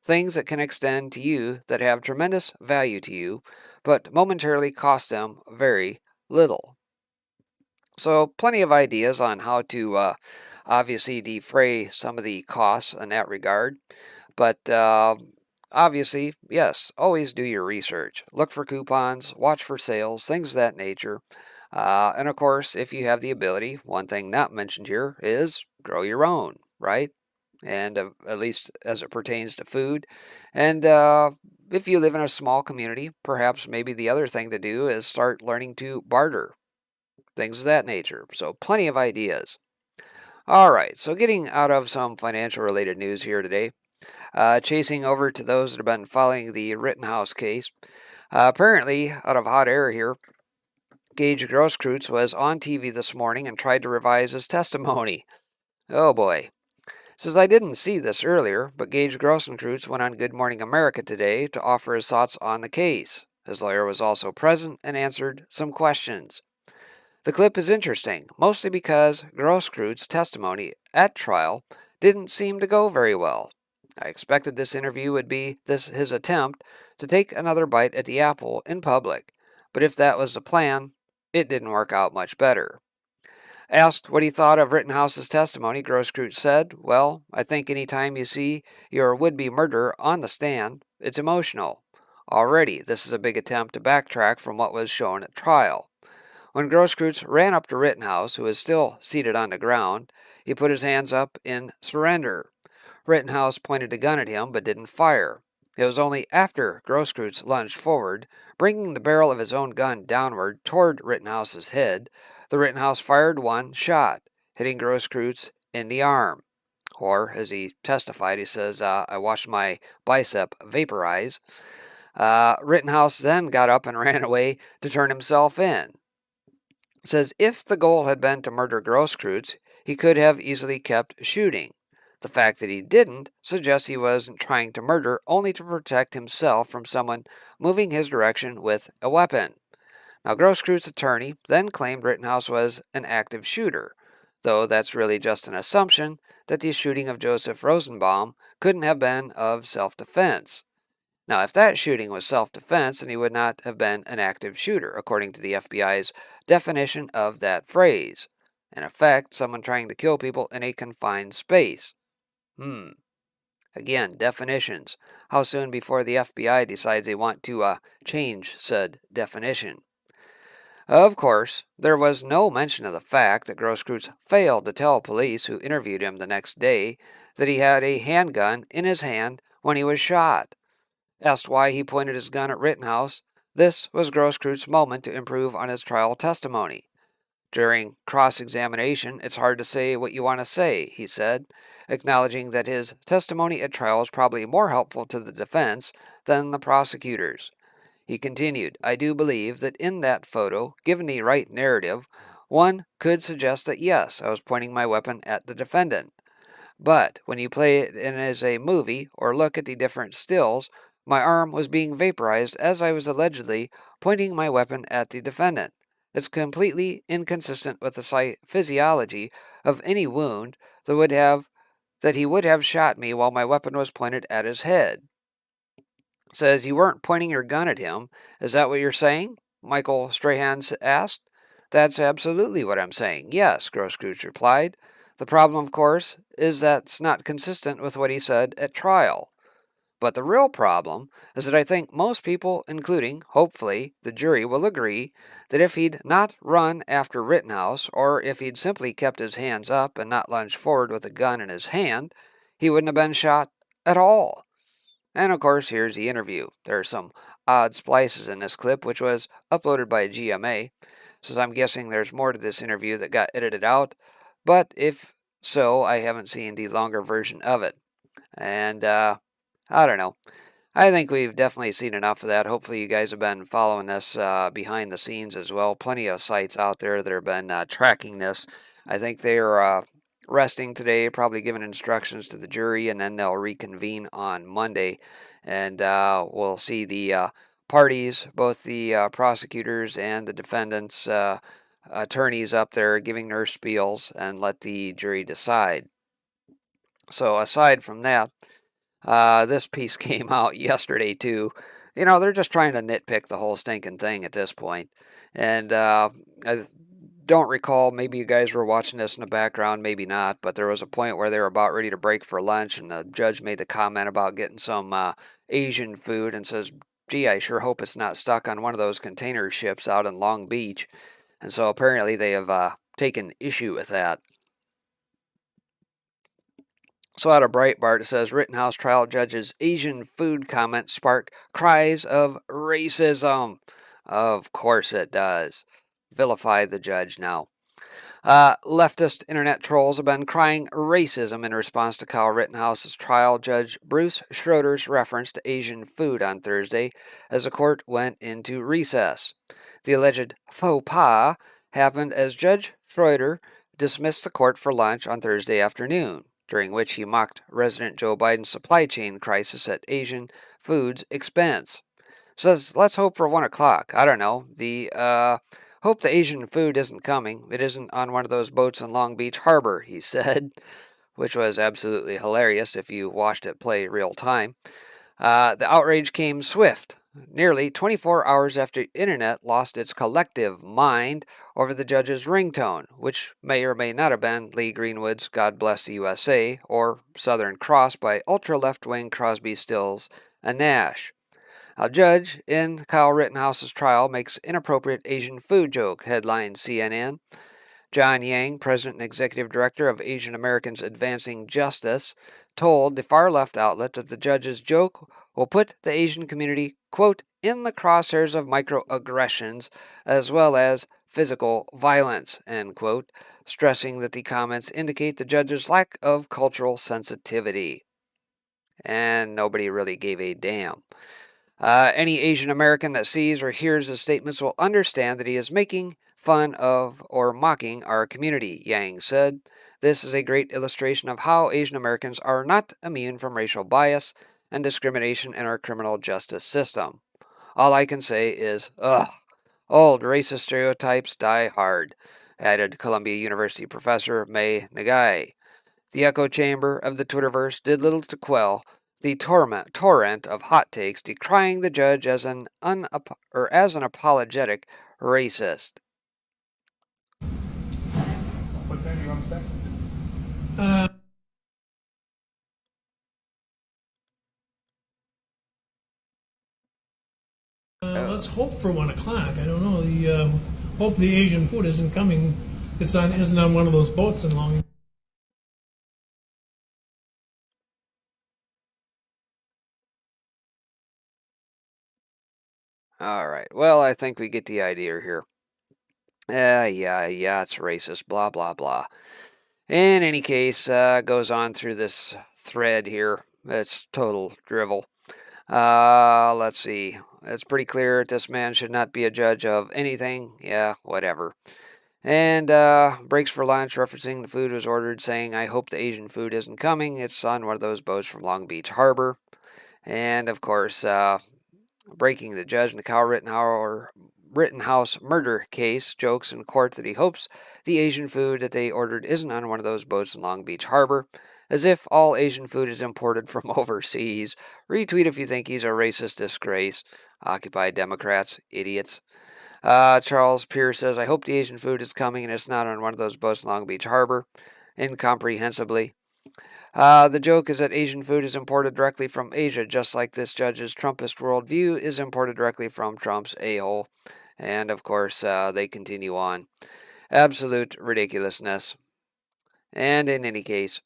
Things that can extend to you that have tremendous value to you, but momentarily cost them very little. So, plenty of ideas on how to obviously defray some of the costs in that regard. But obviously, yes, always do your research. Look for coupons, watch for sales, things of that nature. And of course, if you have the ability, one thing not mentioned here is grow your own, right? And at least as it pertains to food. And if you live in a small community, perhaps maybe the other thing to do is start learning to barter, things of that nature. So, plenty of ideas. All right, so getting out of some financial related news here today, chasing over to those that have been following the Rittenhouse case. Apparently, out of hot air here, Gage Grosskreutz was on TV this morning and tried to revise his testimony. Oh boy. Says I didn't see this earlier, but Gage Grosskreutz went on Good Morning America today to offer his thoughts on the case. His lawyer was also present and answered some questions. The clip is interesting, mostly because Grosskreutz' testimony at trial didn't seem to go very well. I expected this interview would be his attempt to take another bite at the apple in public, but if that was the plan, it didn't work out much better. Asked what he thought of Rittenhouse's testimony, Grosskreutz said, well, I think any time you see your would-be murderer on the stand, it's emotional. Already, this is a big attempt to backtrack from what was shown at trial. When Grosskreutz ran up to Rittenhouse, who was still seated on the ground, he put his hands up in surrender. Rittenhouse pointed a gun at him but didn't fire. It was only after Grosskreutz lunged forward, bringing the barrel of his own gun downward toward Rittenhouse's head, that Rittenhouse fired one shot, hitting Grosskreutz in the arm. Or, as he testified, he says, I watched my bicep vaporize. Rittenhouse then got up and ran away to turn himself in. It says if the goal had been to murder Grosskreutz, he could have easily kept shooting. The fact that he didn't suggests he wasn't trying to murder only to protect himself from someone moving his direction with a weapon. Now, Grosskreutz' attorney then claimed Rittenhouse was an active shooter, though that's really just an assumption that the shooting of Joseph Rosenbaum couldn't have been of self-defense. Now, if that shooting was self-defense, then he would not have been an active shooter, according to the FBI's definition of that phrase. In effect, someone trying to kill people in a confined space. Again, definitions. How soon before the FBI decides they want to change said definition? Of course, there was no mention of the fact that Grosskreutz failed to tell police who interviewed him the next day that he had a handgun in his hand when he was shot. Asked why he pointed his gun at Rittenhouse, this was Grosskreutz' moment to improve on his trial testimony. During cross-examination, it's hard to say what you want to say, he said, acknowledging that his testimony at trial is probably more helpful to the defense than the prosecutors. He continued, I do believe that in that photo, given the right narrative, one could suggest that yes, I was pointing my weapon at the defendant. But when you play it in as a movie or look at the different stills, my arm was being vaporized as I was allegedly pointing my weapon at the defendant. It's completely inconsistent with the physiology of any wound that he would have shot me while my weapon was pointed at his head. Says you weren't pointing your gun at him. Is that what you're saying? Michael Strahan asked. That's absolutely what I'm saying. Yes, Grosskreutz replied. The problem, of course, is that's not consistent with what he said at trial. But the real problem is that I think most people, including, hopefully, the jury, will agree that if he'd not run after Rittenhouse, or if he'd simply kept his hands up and not lunged forward with a gun in his hand, he wouldn't have been shot at all. And of course, here's the interview. There are some odd splices in this clip, which was uploaded by GMA, so I'm guessing there's more to this interview that got edited out, but if so, I haven't seen the longer version of it. And, I don't know. I think we've definitely seen enough of that. Hopefully, you guys have been following this behind the scenes as well. Plenty of sites out there that have been tracking this. I think they're resting today, probably giving instructions to the jury, and then they'll reconvene on Monday. And we'll see the parties, both the prosecutors and the defendants' attorneys up there giving their spiels and let the jury decide. So, aside from that, this piece came out yesterday, too. You know, they're just trying to nitpick the whole stinking thing at this point. And I don't recall, maybe you guys were watching this in the background, maybe not, but there was a point where they were about ready to break for lunch, and the judge made the comment about getting some Asian food and says, gee, I sure hope it's not stuck on one of those container ships out in Long Beach. And so apparently they have taken issue with that. So out of Breitbart, it says Rittenhouse trial judge's Asian food comment sparked cries of racism. Of course it does. Vilify the judge now. Leftist internet trolls have been crying racism in response to Kyle Rittenhouse's trial. Judge Bruce Schroeder's reference to Asian food on Thursday as the court went into recess. The alleged faux pas happened as Judge Schroeder dismissed the court for lunch on Thursday afternoon, during which he mocked President Joe Biden's supply chain crisis at Asian food's expense. Says, let's hope for 1 o'clock. I don't know. Hope the Asian food isn't coming. It isn't on one of those boats in Long Beach Harbor, he said, which was absolutely hilarious if you watched it play real time. The outrage came swift, nearly 24 hours after the internet lost its collective mind over the judge's ringtone, which may or may not have been Lee Greenwood's God Bless the USA or Southern Cross by ultra-left-wing Crosby, Stills, and Nash. A judge in Kyle Rittenhouse's trial makes inappropriate Asian food joke, headlined CNN. John Yang, president and executive director of Asian Americans Advancing Justice, told the far-left outlet that the judge's joke will put the Asian community, quote, in the crosshairs of microaggressions as well as physical violence, end quote, stressing that the comments indicate the judge's lack of cultural sensitivity. And nobody really gave a damn. Any Asian American that sees or hears his statements will understand that he is making fun of or mocking our community, Yang said. This is a great illustration of how Asian Americans are not immune from racial bias and discrimination in our criminal justice system. All I can say is, ugh, old racist stereotypes die hard, added Columbia University professor May Nagai. The echo chamber of the Twitterverse did little to quell the torrent of hot takes decrying the judge as an apologetic racist. What time do you want to start? Let's hope for 1 o'clock. I don't know. Hope the Asian food isn't coming. Isn't on one of those boats in Long. All right. Well, I think we get the idea here. Yeah, it's racist, blah, blah, blah. In any case, goes on through this thread here. It's total drivel. Let's see. It's pretty clear this man should not be a judge of anything. Yeah, whatever. And breaks for lunch, referencing the food was ordered, saying, I hope the Asian food isn't coming. It's on one of those boats from Long Beach Harbor. And of course, breaking the judge in the Kyle Rittenhouse murder case, jokes in court that he hopes the Asian food that they ordered isn't on one of those boats in Long Beach Harbor, as if all Asian food is imported from overseas. Retweet if you think he's a racist disgrace. Occupy Democrats, idiots. Charles Pierce says, I hope the Asian food is coming and it's not on one of those boats in Long Beach Harbor. Incomprehensibly. The joke is that Asian food is imported directly from Asia, just like this judge's Trumpist worldview is imported directly from Trump's a-hole. And of course, they continue on. Absolute ridiculousness. And in any case,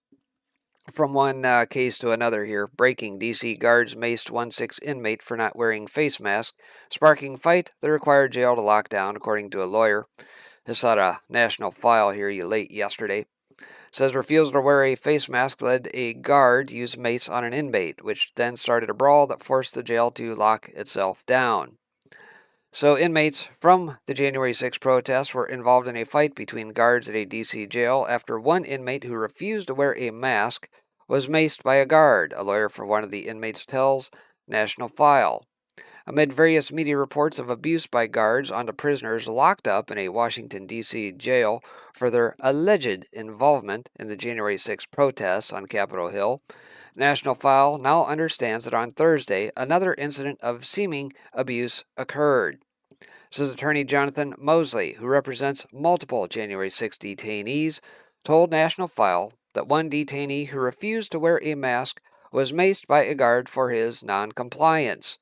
from one case to another here, breaking DC guards maced 1-6 inmate for not wearing face mask, sparking fight that required jail to lock down, according to a lawyer. This had a national file here late yesterday. Says refusal to wear a face mask led a guard to use mace on an inmate, which then started a brawl that forced the jail to lock itself down. So inmates from the January 6 protests were involved in a fight between guards at a DC jail after one inmate who refused to wear a mask was maced by a guard, a lawyer for one of the inmates tells National File. Amid various media reports of abuse by guards onto prisoners locked up in a Washington, D.C. jail for their alleged involvement in the January 6 protests on Capitol Hill, National File now understands that on Thursday another incident of seeming abuse occurred. Says attorney Jonathan Mosley, who represents multiple January 6 detainees, told National File that one detainee who refused to wear a mask was maced by a guard for his noncompliance.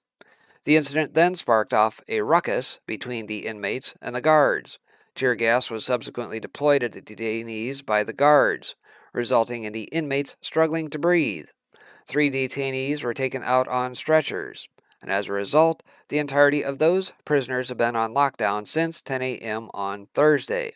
The incident then sparked off a ruckus between the inmates and the guards. Tear gas was subsequently deployed at the detainees by the guards, resulting in the inmates struggling to breathe. 3 detainees were taken out on stretchers, and as a result, the entirety of those prisoners have been on lockdown since 10 a.m. on Thursday.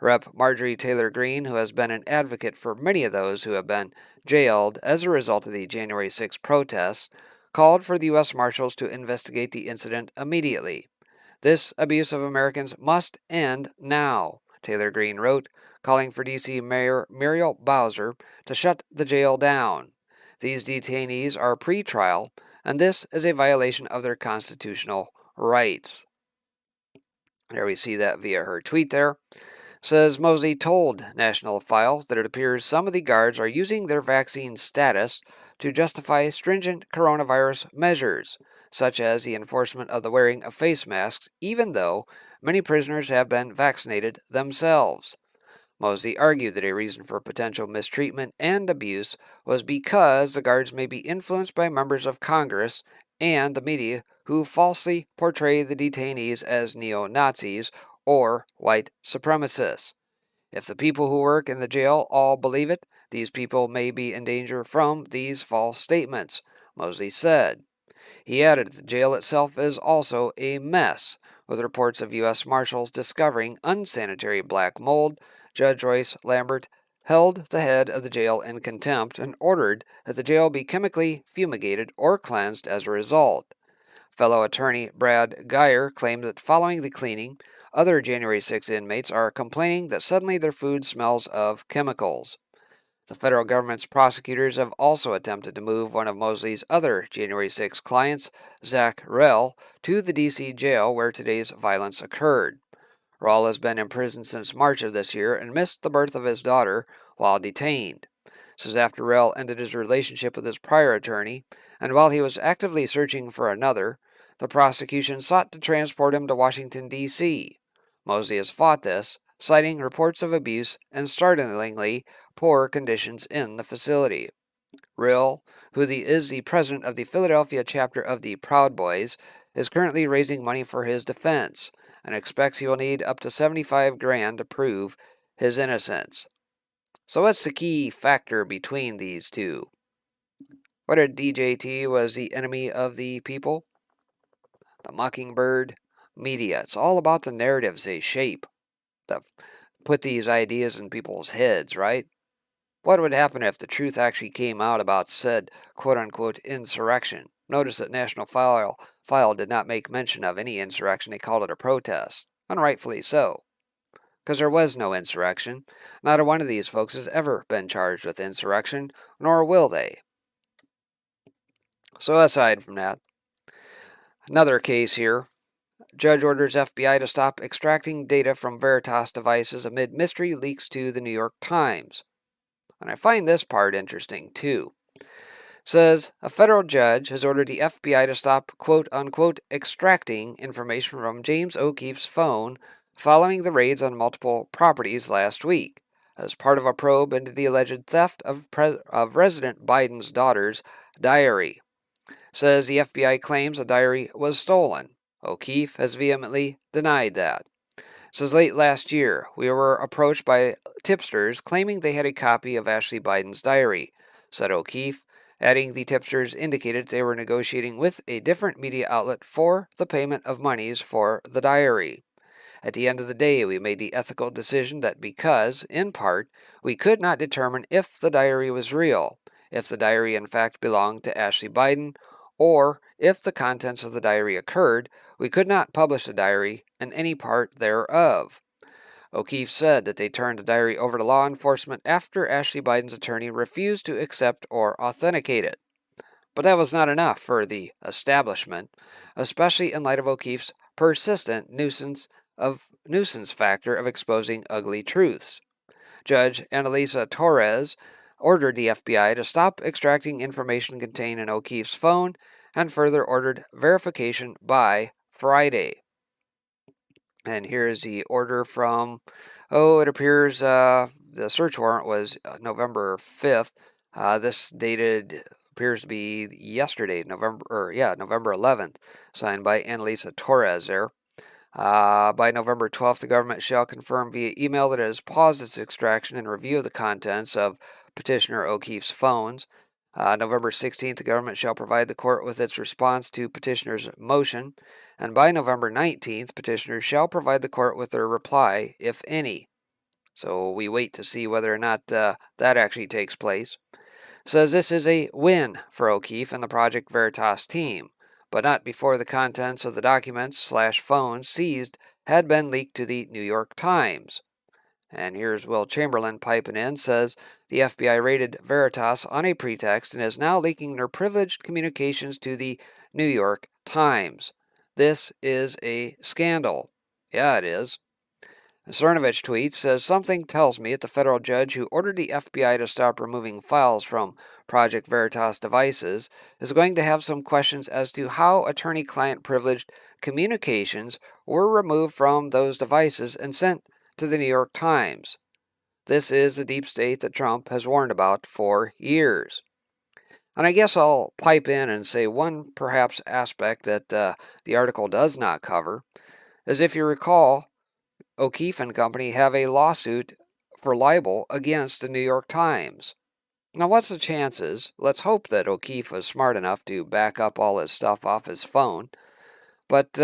Rep. Marjorie Taylor Greene, who has been an advocate for many of those who have been jailed as a result of the January 6 protests, called for the U.S. Marshals to investigate the incident immediately. This abuse of Americans must end now, Taylor Greene wrote, calling for D.C. Mayor Muriel Bowser to shut the jail down. These detainees are pre-trial, and this is a violation of their constitutional rights. There we see that via her tweet there. Says Mosley told National File that it appears some of the guards are using their vaccine status to justify stringent coronavirus measures, such as the enforcement of the wearing of face masks, even though many prisoners have been vaccinated themselves. Mosley argued that a reason for potential mistreatment and abuse was because the guards may be influenced by members of Congress and the media who falsely portray the detainees as neo-Nazis or white supremacists. If the people who work in the jail all believe it, these people may be in danger from these false statements, Mosley said. He added that the jail itself is also a mess, with reports of U.S. Marshals discovering unsanitary black mold. Judge Royce Lambert held the head of the jail in contempt and ordered that the jail be chemically fumigated or cleansed as a result. Fellow attorney Brad Geyer claimed that following the cleaning, other January 6 inmates are complaining that suddenly their food smells of chemicals. The federal government's prosecutors have also attempted to move one of Mosley's other January 6 clients, Zach Rell, to the D.C. jail where today's violence occurred. Rall has been in prison since March of this year and missed the birth of his daughter while detained. This is after Rell ended his relationship with his prior attorney, and while he was actively searching for another, the prosecution sought to transport him to Washington, D.C. Mosley has fought this, citing reports of abuse and startlingly poor conditions in the facility. Rill, who is the president of the Philadelphia chapter of the Proud Boys, is currently raising money for his defense and expects he will need up to $75,000 to prove his innocence. So what's the key factor between these two? Whether DJT was the enemy of the people, the Mockingbird, media. It's all about the narratives they shape. that put these ideas in people's heads, right? What would happen if the truth actually came out about said quote-unquote insurrection? Notice that National File did not make mention of any insurrection. They called it a protest, and rightfully so, because there was no insurrection. Not a one of these folks has ever been charged with insurrection, nor will they. So aside from that, another case here. Judge orders FBI to stop extracting data from Veritas devices amid mystery leaks to the New York Times. And I find this part interesting too. Says a federal judge has ordered the FBI to stop quote unquote extracting information from James O'Keefe's phone following the raids on multiple properties last week, as part of a probe into the alleged theft of resident Biden's daughter's diary. Says the FBI claims the diary was stolen. O'Keefe has vehemently denied that. Says late last year, we were approached by tipsters claiming they had a copy of Ashley Biden's diary, said O'Keefe, adding the tipsters indicated they were negotiating with a different media outlet for the payment of monies for the diary. At the end of the day, we made the ethical decision that because, in part, we could not determine if the diary was real, if the diary in fact belonged to Ashley Biden, or if the contents of the diary occurred, we could not publish the diary and any part thereof. O'Keefe said that they turned the diary over to law enforcement after Ashley Biden's attorney refused to accept or authenticate it. But that was not enough for the establishment, especially in light of O'Keefe's persistent nuisance factor of exposing ugly truths. Judge Annalisa Torres ordered the FBI to stop extracting information contained in O'Keefe's phone and further ordered verification by Friday. And here's the order from, it appears the search warrant was November 5th. This dated appears to be yesterday, November 11th, signed by Annalisa Torres there. By November 12th, the government shall confirm via email that it has paused its extraction and review of the contents of Petitioner O'Keefe's phones. November 16th, the government shall provide the court with its response to petitioner's motion, and by November 19th, petitioners shall provide the court with their reply, if any. So we wait to see whether or not that actually takes place. Says this is a win for O'Keefe and the Project Veritas team, but not before the contents of the documents/phones seized had been leaked to the New York Times. And here's Will Chamberlain piping in, says the FBI raided Veritas on a pretext and is now leaking their privileged communications to the New York Times. This is a scandal. Yeah, it is. Cernovich tweets, says something tells me that the federal judge who ordered the FBI to stop removing files from Project Veritas devices is going to have some questions as to how attorney-client privileged communications were removed from those devices and sent to the New York Times. This is the deep state that Trump has warned about for years. And I guess I'll pipe in and say one perhaps aspect that the article does not cover is, if you recall, O'Keefe and Company have a lawsuit for libel against the New York Times. Now, what's the chances? Let's hope that O'Keefe was smart enough to back up all his stuff off his phone. But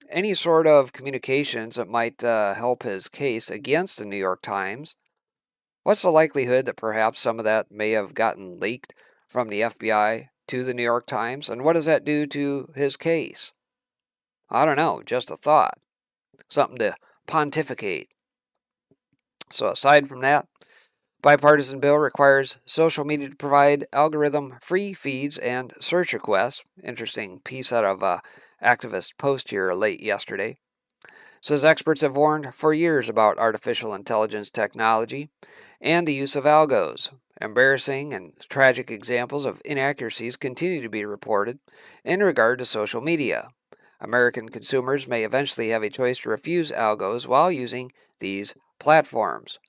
any sort of communications that might help his case against the New York Times, what's the likelihood that perhaps some of that may have gotten leaked from the FBI to the New York Times? And what does that do to his case? I don't know, just a thought. Something to pontificate. So aside from that, bipartisan bill requires social media to provide algorithm-free feeds and search requests. Interesting piece out of activist post here late yesterday. Says experts have warned for years about artificial intelligence technology and the use of algos. Embarrassing and tragic examples of inaccuracies continue to be reported in regard to social media. American consumers may eventually have a choice to refuse algos while using these platforms.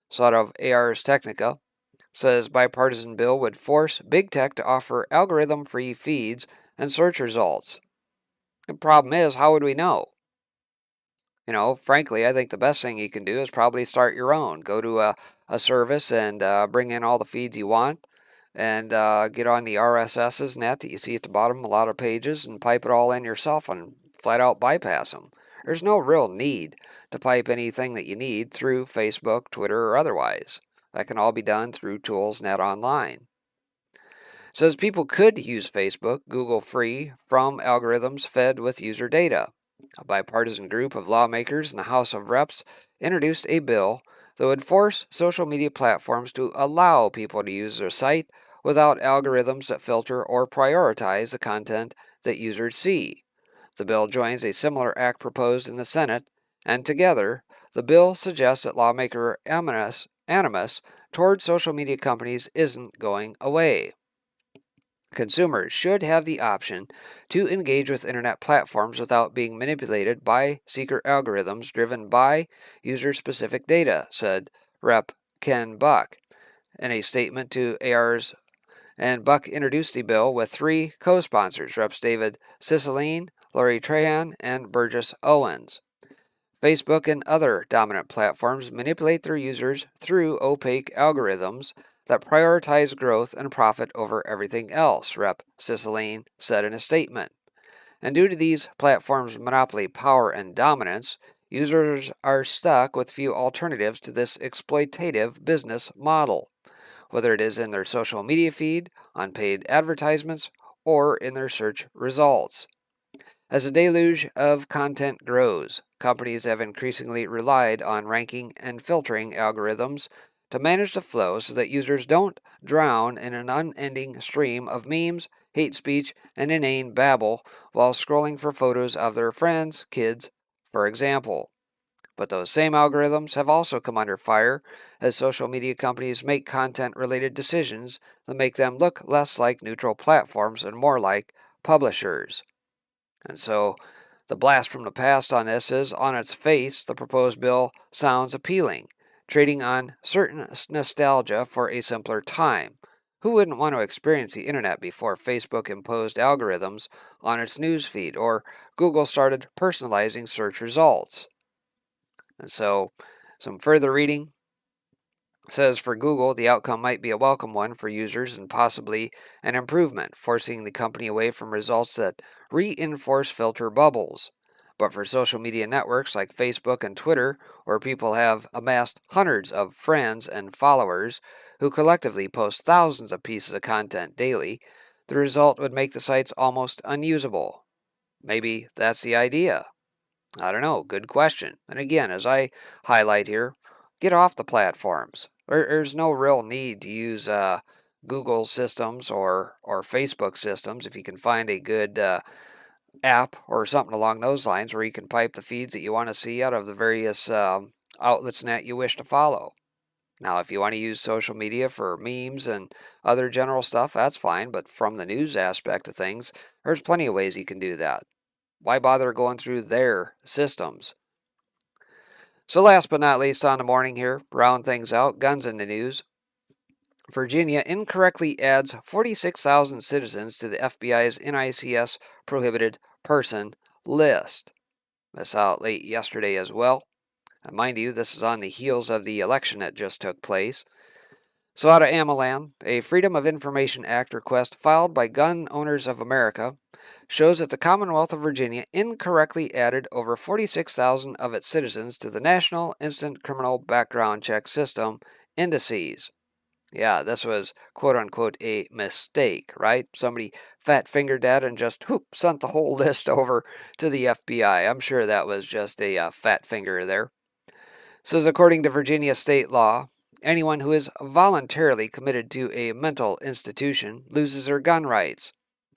So out of Ars Technica, says bipartisan bill would force big tech to offer algorithm-free feeds and search results. The problem is, how would we know? Frankly, I think the best thing you can do is probably start your own. Go to a service and bring in all the feeds you want and get on the RSS's net that you see at the bottom, a lot of pages, and pipe it all in yourself and flat out bypass them. there's no real need to pipe anything that you need through Facebook, Twitter, or otherwise. That can all be done through tools net online. Says people could use Facebook, Google free from algorithms fed with user data. A bipartisan group of lawmakers in the House of Reps introduced a bill that would force social media platforms to allow people to use their site without algorithms that filter or prioritize the content that users see. The bill joins a similar act proposed in the Senate, and together, the bill suggests that lawmaker animus toward social media companies isn't going away. Consumers should have the option to engage with internet platforms without being manipulated by secret algorithms driven by user specific data, said Rep. Ken Buck in a statement to AR's. And Buck introduced the bill with three co sponsors, Reps. David Cicilline, Lori Trahan, and Burgess Owens. Facebook and other dominant platforms manipulate their users through opaque algorithms that prioritize growth and profit over everything else, Rep. Cicilline said in a statement. And due to these platforms' monopoly power and dominance, users are stuck with few alternatives to this exploitative business model, whether it is in their social media feed, on paid advertisements, or in their search results. As the deluge of content grows, companies have increasingly relied on ranking and filtering algorithms to manage the flow so that users don't drown in an unending stream of memes, hate speech, and inane babble while scrolling for photos of their friends, kids, for example. But those same algorithms have also come under fire as social media companies make content related decisions that make them look less like neutral platforms and more like publishers. And so the blast from the past on this is, on its face, the proposed bill sounds appealing, trading on certain nostalgia for a simpler time. Who wouldn't want to experience the internet before Facebook imposed algorithms on its newsfeed or Google started personalizing search results? And so, some further reading says for Google, the outcome might be a welcome one for users and possibly an improvement, forcing the company away from results that reinforce filter bubbles. But for social media networks like Facebook and Twitter, where people have amassed hundreds of friends and followers who collectively post thousands of pieces of content daily, the result would make the sites almost unusable. Maybe that's the idea. I don't know. Good question. And again, as I highlight here, get off the platforms. There's no real need to use Google systems or Facebook systems if you can find a good app or something along those lines where you can pipe the feeds that you want to see out of the various outlets that you wish to follow. Now, if you want to use social media for memes and other general stuff, that's fine. But from the news aspect of things, there's plenty of ways you can do that. Why bother going through their systems? So last but not least on the morning here, round things out, guns in the news. Virginia incorrectly adds 46,000 citizens to the FBI's NICS prohibited person list. This out late yesterday as well. And mind you, this is on the heels of the election that just took place. So out of Amalam, a Freedom of Information Act request filed by Gun Owners of America shows that the Commonwealth of Virginia incorrectly added over 46,000 of its citizens to the National Instant Criminal Background Check System indices. Yeah, this was quote-unquote a mistake, right? Somebody fat-fingered that and just sent the whole list over to the FBI. I'm sure that was just a fat finger there. It says according to Virginia state law, anyone who is voluntarily committed to a mental institution loses their gun rights.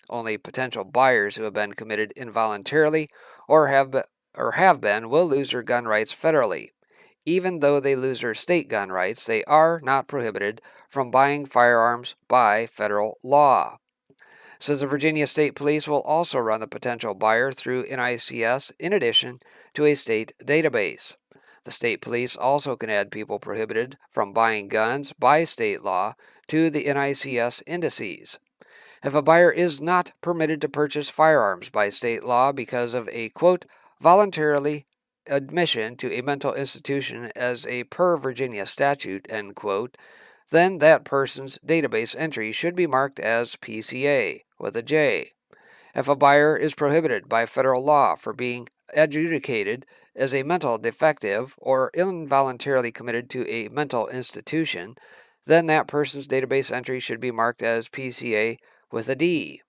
Only potential buyers who have been committed involuntarily or have been will lose their gun rights federally. Even though they lose their state gun rights, they are not prohibited from buying firearms by federal law. Says the Virginia State Police will also run the potential buyer through NICS in addition to a state database. The state police also can add people prohibited from buying guns by state law to the NICS indices. If a buyer is not permitted to purchase firearms by state law because of a, quote, voluntarily admission to a mental institution as a per Virginia statute, end quote, then that person's database entry should be marked as PCA with a J. If a buyer is prohibited by federal law for being adjudicated as a mental defective or involuntarily committed to a mental institution, then that person's database entry should be marked as PCA with a D.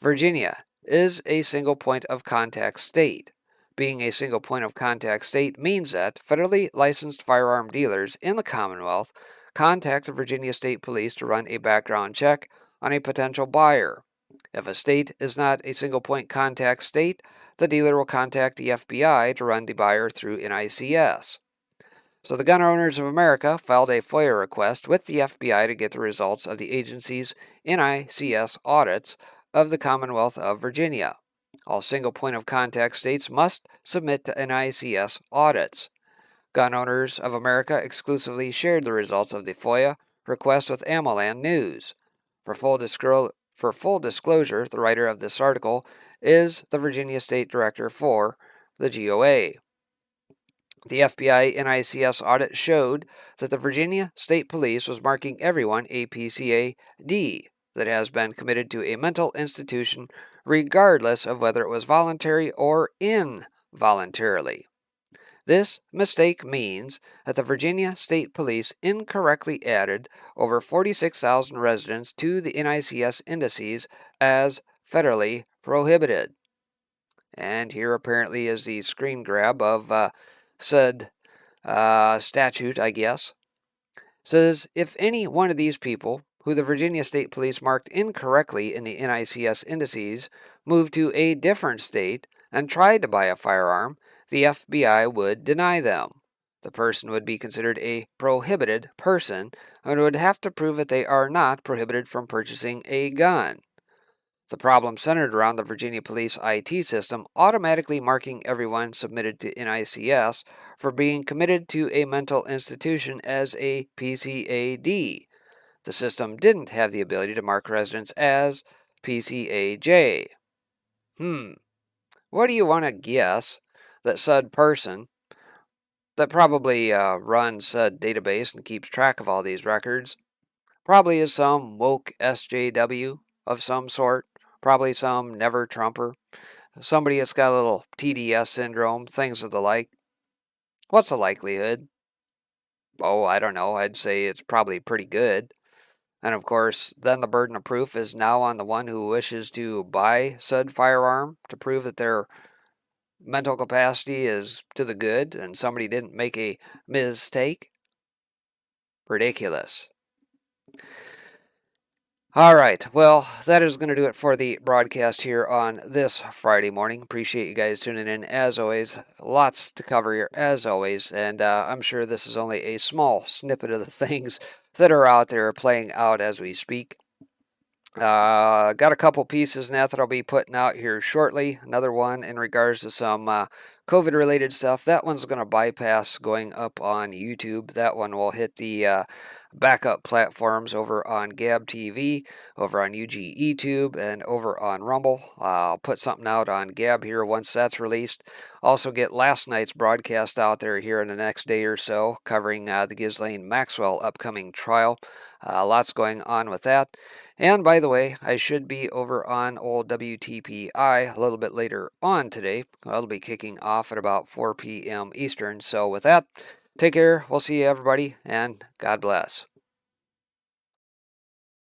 Virginia is a single point of contact state. Being a single point of contact state means that federally licensed firearm dealers in the Commonwealth contact the Virginia State Police to run a background check on a potential buyer. If a state is not a single point contact state, the dealer will contact the FBI to run the buyer through NICS. So the Gun Owners of America filed a FOIA request with the FBI to get the results of the agency's NICS audits of the Commonwealth of Virginia. All single point of contact states must submit to NICS audits. Gun Owners of America exclusively shared the results of the FOIA request with AmmoLand News. For full disclosure, the writer of this article is the Virginia State Director for the GOA. The FBI NICS audit showed that the Virginia State Police was marking everyone a PCA-D that has been committed to a mental institution regardless of whether it was voluntary or involuntarily. This mistake means that the Virginia State Police incorrectly added over 46,000 residents to the NICS indices as federally prohibited. And here apparently is the screen grab of said statute, I guess. Says, if any one of these people, who the Virginia State Police marked incorrectly in the NICS indices, moved to a different state and tried to buy a firearm, the FBI would deny them. The person would be considered a prohibited person and would have to prove that they are not prohibited from purchasing a gun. The problem centered around the Virginia Police IT system automatically marking everyone submitted to NICS for being committed to a mental institution as a PCAD. The system didn't have the ability to mark residents as PCAJ. What do you want to guess that said person that probably runs said database and keeps track of all these records probably is some woke SJW of some sort, probably some never Trumper, somebody that's got a little TDS syndrome, things of the like. What's the likelihood? Oh, I don't know. I'd say it's probably pretty good. And of course, then the burden of proof is now on the one who wishes to buy said firearm to prove that their mental capacity is to the good and somebody didn't make a mistake. Ridiculous. All right, well, that is going to do it for the broadcast here on this Friday morning. Appreciate you guys tuning in as always. Lots to cover here as always, and I'm sure this is only a small snippet of the things that are out there playing out as we speak. Got a couple pieces now that I'll be putting out here shortly. Another one in regards to some COVID-related stuff. That one's going to bypass going up on YouTube. That one will hit the backup platforms over on Gab TV, over on UG YouTube, and over on Rumble. I'll put something out on Gab here once that's released. Also get last night's broadcast out there here in the next day or so, covering the Ghislaine Maxwell upcoming trial. Lots going on with that. And by the way, I should be over on old WTPI a little bit later on today. I'll be kicking off at about 4 p.m. Eastern. So with that, take care. We'll see you everybody, and God bless.